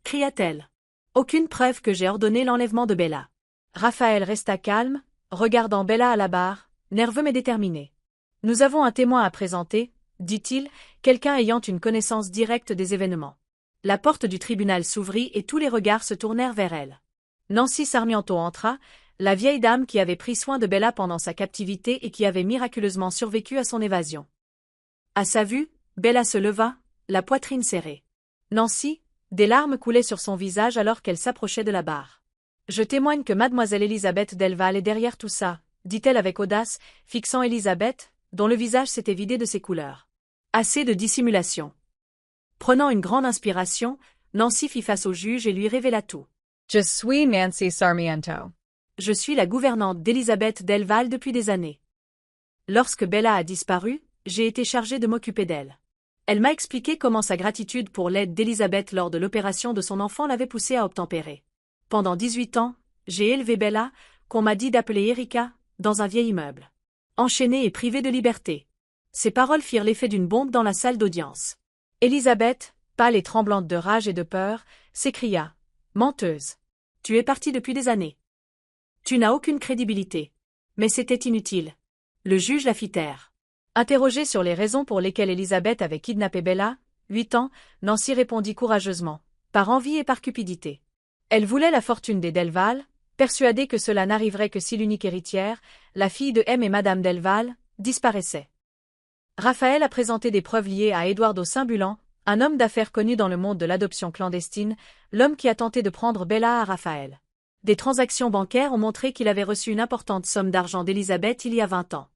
cria-t-elle. « Aucune preuve que j'ai ordonné l'enlèvement de Bella. » Raphaël resta calme, regardant Bella à la barre, nerveux mais déterminé. « Nous avons un témoin à présenter, » dit-il, quelqu'un ayant une connaissance directe des événements. La porte du tribunal s'ouvrit et tous les regards se tournèrent vers elle. Nancy Sarmiento entra, la vieille dame qui avait pris soin de Bella pendant sa captivité et qui avait miraculeusement survécu à son évasion. À sa vue, Bella se leva, la poitrine serrée. Nancy, des larmes coulaient sur son visage alors qu'elle s'approchait de la barre. « Je témoigne que mademoiselle Elisabeth Delval est derrière tout ça, » dit-elle avec audace, fixant Elisabeth, dont le visage s'était vidé de ses couleurs. Assez de dissimulation. Prenant une grande inspiration, Nancy fit face au juge et lui révéla tout. « Je suis Nancy Sarmiento. Je suis la gouvernante d'Elisabeth Delval depuis des années. Lorsque Bella a disparu, j'ai été chargée de m'occuper d'elle. Elle m'a expliqué comment sa gratitude pour l'aide d'Elisabeth lors de l'opération de son enfant l'avait poussée à obtempérer. Pendant 18 ans, j'ai élevé Bella, qu'on m'a dit d'appeler Erika, dans un vieil immeuble. Enchaînée et privée de liberté. » Ces paroles firent l'effet d'une bombe dans la salle d'audience. Élisabeth, pâle et tremblante de rage et de peur, s'écria. « Menteuse. Tu es partie depuis des années. Tu n'as aucune crédibilité. » Mais c'était inutile. Le juge la fit taire. Interrogée sur les raisons pour lesquelles Élisabeth avait kidnappé Bella, 8 ans, Nancy répondit courageusement. Par envie et par cupidité. Elle voulait la fortune des Delval, persuadée que cela n'arriverait que si l'unique héritière, la fille de M et Madame Delval, disparaissait. Raphaël a présenté des preuves liées à Eduardo Saint-Bulan, un homme d'affaires connu dans le monde de l'adoption clandestine, l'homme qui a tenté de prendre Bella à Raphaël. Des transactions bancaires ont montré qu'il avait reçu une importante somme d'argent d'Élisabeth il y a 20 ans.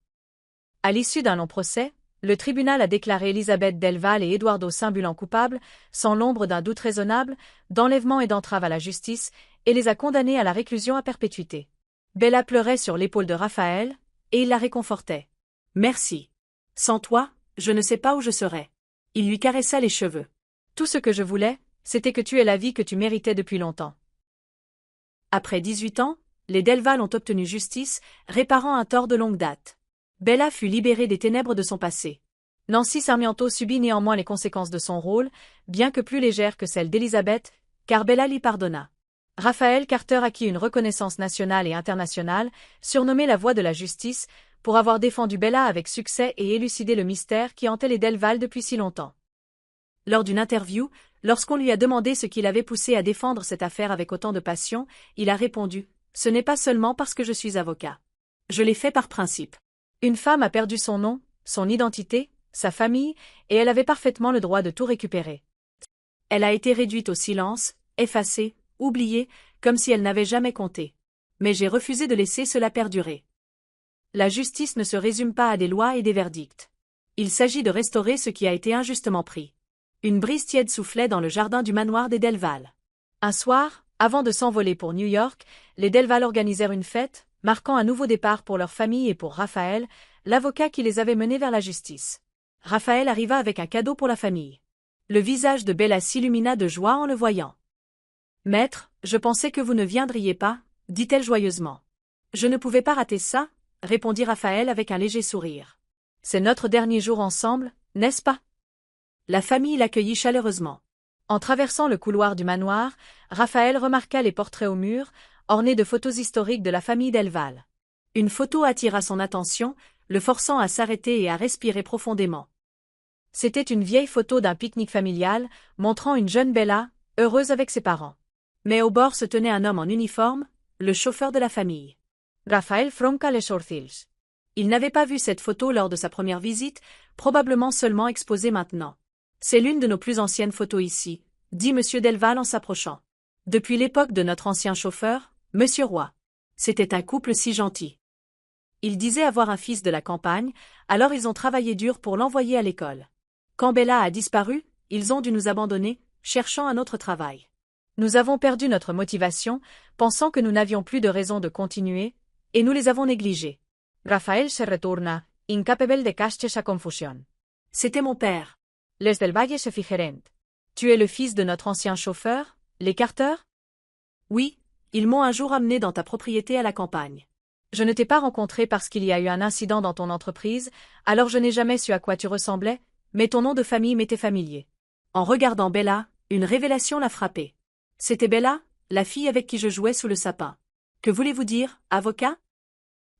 À l'issue d'un long procès, le tribunal a déclaré Élisabeth Delval et Eduardo Saint-Bulan coupables, sans l'ombre d'un doute raisonnable, d'enlèvement et d'entrave à la justice, et les a condamnés à la réclusion à perpétuité. Bella pleurait sur l'épaule de Raphaël, et il la réconfortait. « Merci. Sans toi, je ne sais pas où je serais. » Il lui caressa les cheveux. « Tout ce que je voulais, c'était que tu aies la vie que tu méritais depuis longtemps. » Après 18 ans, les Delval ont obtenu justice, réparant un tort de longue date. Bella fut libérée des ténèbres de son passé. Nancy Sarmiento subit néanmoins les conséquences de son rôle, bien que plus légères que celles d'Élisabeth, car Bella l'y pardonna. Raphaël Carter acquit une reconnaissance nationale et internationale, surnommée la voix de la justice, pour avoir défendu Bella avec succès et élucidé le mystère qui hantait les Delval depuis si longtemps. Lors d'une interview, lorsqu'on lui a demandé ce qui l'avait poussé à défendre cette affaire avec autant de passion, il a répondu « Ce n'est pas seulement parce que je suis avocat. Je l'ai fait par principe. Une femme a perdu son nom, son identité, sa famille, et elle avait parfaitement le droit de tout récupérer. Elle a été réduite au silence, effacée, oubliée, comme si elle n'avait jamais compté. Mais j'ai refusé de laisser cela perdurer. La justice ne se résume pas à des lois et des verdicts. Il s'agit de restaurer ce qui a été injustement pris. » Une brise tiède soufflait dans le jardin du manoir des Delval. Un soir, avant de s'envoler pour New York, les Delval organisèrent une fête, marquant un nouveau départ pour leur famille et pour Raphaël, l'avocat qui les avait menés vers la justice. Raphaël arriva avec un cadeau pour la famille. Le visage de Bella s'illumina de joie en le voyant. « Maître, je pensais que vous ne viendriez pas, » dit-elle joyeusement. « Je ne pouvais pas rater ça, » répondit Raphaël avec un léger sourire. « C'est notre dernier jour ensemble, n'est-ce pas ?» La famille l'accueillit chaleureusement. En traversant le couloir du manoir, Raphaël remarqua les portraits au mur, ornés de photos historiques de la famille Delval. Une photo attira son attention, le forçant à s'arrêter et à respirer profondément. C'était une vieille photo d'un pique-nique familial, montrant une jeune Bella, heureuse avec ses parents. Mais au bord se tenait un homme en uniforme, le chauffeur de la famille. Raphaël Fronca les Shorthills. Il n'avait pas vu cette photo lors de sa première visite, probablement seulement exposée maintenant. « C'est l'une de nos plus anciennes photos ici, » dit M. Delval en s'approchant. « Depuis l'époque de notre ancien chauffeur, M. Roy. C'était un couple si gentil. Ils disaient avoir un fils de la campagne, alors ils ont travaillé dur pour l'envoyer à l'école. Quand Bella a disparu, ils ont dû nous abandonner, cherchant un autre travail. Nous avons perdu notre motivation, pensant que nous n'avions plus de raison de continuer, et nous les avons négligés. » Raphaël se retourna, incapable de cacher sa confusion. « C'était mon père. Les del Valle se fijeren. Tu es le fils de notre ancien chauffeur, les Carter? Oui, ils m'ont un jour amené dans ta propriété à la campagne. Je ne t'ai pas rencontré parce qu'il y a eu un incident dans ton entreprise, alors je n'ai jamais su à quoi tu ressemblais, mais ton nom de famille m'était familier. » En regardant Bella, une révélation l'a frappée. C'était Bella, la fille avec qui je jouais sous le sapin. Que voulez-vous dire, avocat?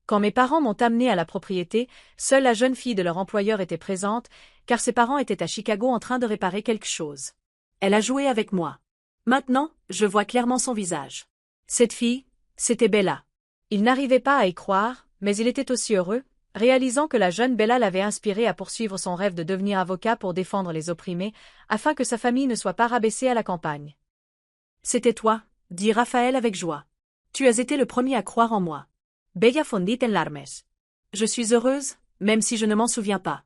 Quand mes parents m'ont amenée à la propriété, seule la jeune fille de leur employeur était présente, car ses parents étaient à Chicago en train de réparer quelque chose. Elle a joué avec moi. Maintenant, je vois clairement son visage. Cette fille, c'était Bella. Il n'arrivait pas à y croire, mais il était aussi heureux, réalisant que la jeune Bella l'avait inspiré à poursuivre son rêve de devenir avocat pour défendre les opprimés, afin que sa famille ne soit pas rabaissée à la campagne. « C'était toi, » dit Raphaël avec joie. « Tu as été le premier à croire en moi. » Bella fondit en larmes. « Je suis heureuse, même si je ne m'en souviens pas.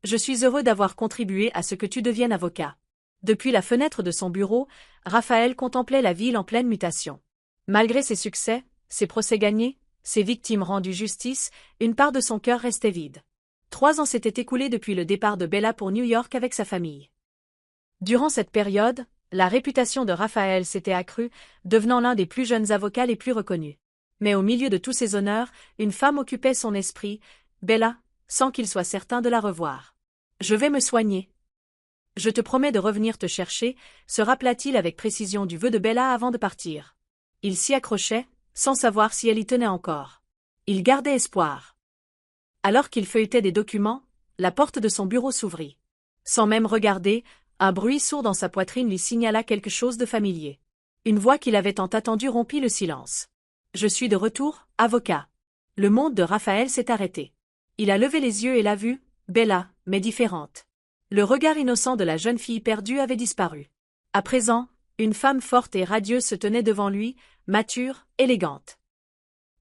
Je suis heureux d'avoir contribué à ce que tu deviennes avocat. » Depuis la fenêtre de son bureau, Raphaël contemplait la ville en pleine mutation. Malgré ses succès, ses procès gagnés, ses victimes rendues justice, une part de son cœur restait vide. 3 ans s'étaient écoulés depuis le départ de Bella pour New York avec sa famille. Durant cette période, la réputation de Raphaël s'était accrue, devenant l'un des plus jeunes avocats les plus reconnus. Mais au milieu de tous ces honneurs, une femme occupait son esprit, Bella, sans qu'il soit certain de la revoir. « Je vais me soigner. Je te promets de revenir te chercher », se rappela-t-il avec précision du vœu de Bella avant de partir. Il s'y accrochait, sans savoir si elle y tenait encore. Il gardait espoir. Alors qu'il feuilletait des documents, la porte de son bureau s'ouvrit. Sans même regarder, un bruit sourd dans sa poitrine lui signala quelque chose de familier. Une voix qu'il avait tant attendue rompit le silence. « Je suis de retour, avocat. » Le monde de Raphaël s'est arrêté. Il a levé les yeux et l'a vue, Bella, mais différente. Le regard innocent de la jeune fille perdue avait disparu. À présent, une femme forte et radieuse se tenait devant lui, mature, élégante.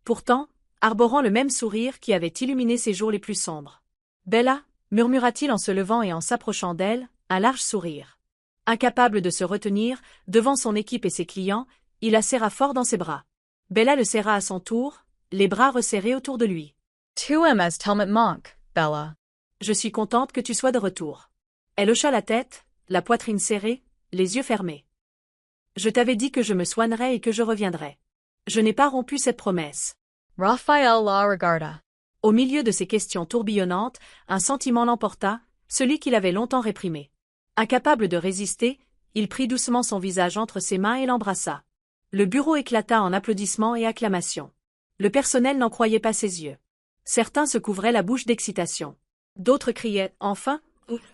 Pourtant, arborant le même sourire qui avait illuminé ses jours les plus sombres. « Bella » murmura-t-il en se levant et en s'approchant d'elle, un large sourire. Incapable de se retenir, devant son équipe et ses clients, il la serra fort dans ses bras. Bella le serra à son tour, les bras resserrés autour de lui. « Tu aimes tellement manque, Bella. » « Je suis contente que tu sois de retour. » Elle hocha la tête, la poitrine serrée, les yeux fermés. « Je t'avais dit que je me soignerais et que je reviendrais. Je n'ai pas rompu cette promesse. » Raphaël la regarda. Au milieu de ces questions tourbillonnantes, un sentiment l'emporta, celui qu'il avait longtemps réprimé. Incapable de résister, il prit doucement son visage entre ses mains et l'embrassa. Le bureau éclata en applaudissements et acclamations. Le personnel n'en croyait pas ses yeux. Certains se couvraient la bouche d'excitation. D'autres criaient « Enfin !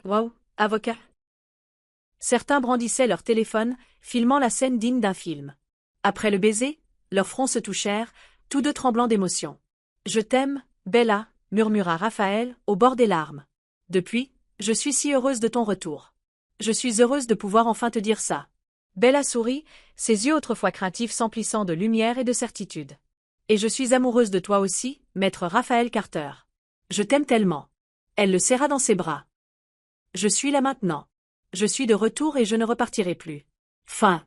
Wow, avocat !» Certains brandissaient leur téléphone, filmant la scène digne d'un film. Après le baiser, leurs fronts se touchèrent, tous deux tremblants d'émotion. « Je t'aime, Bella », murmura Raphaël, au bord des larmes. « Depuis, je suis si heureuse de ton retour. Je suis heureuse de pouvoir enfin te dire ça. » Bella sourit, ses yeux autrefois craintifs s'emplissant de lumière et de certitude. « Et je suis amoureuse de toi aussi, maître Raphaël Carter. Je t'aime tellement. » Elle le serra dans ses bras. « Je suis là maintenant. Je suis de retour et je ne repartirai plus. » Fin.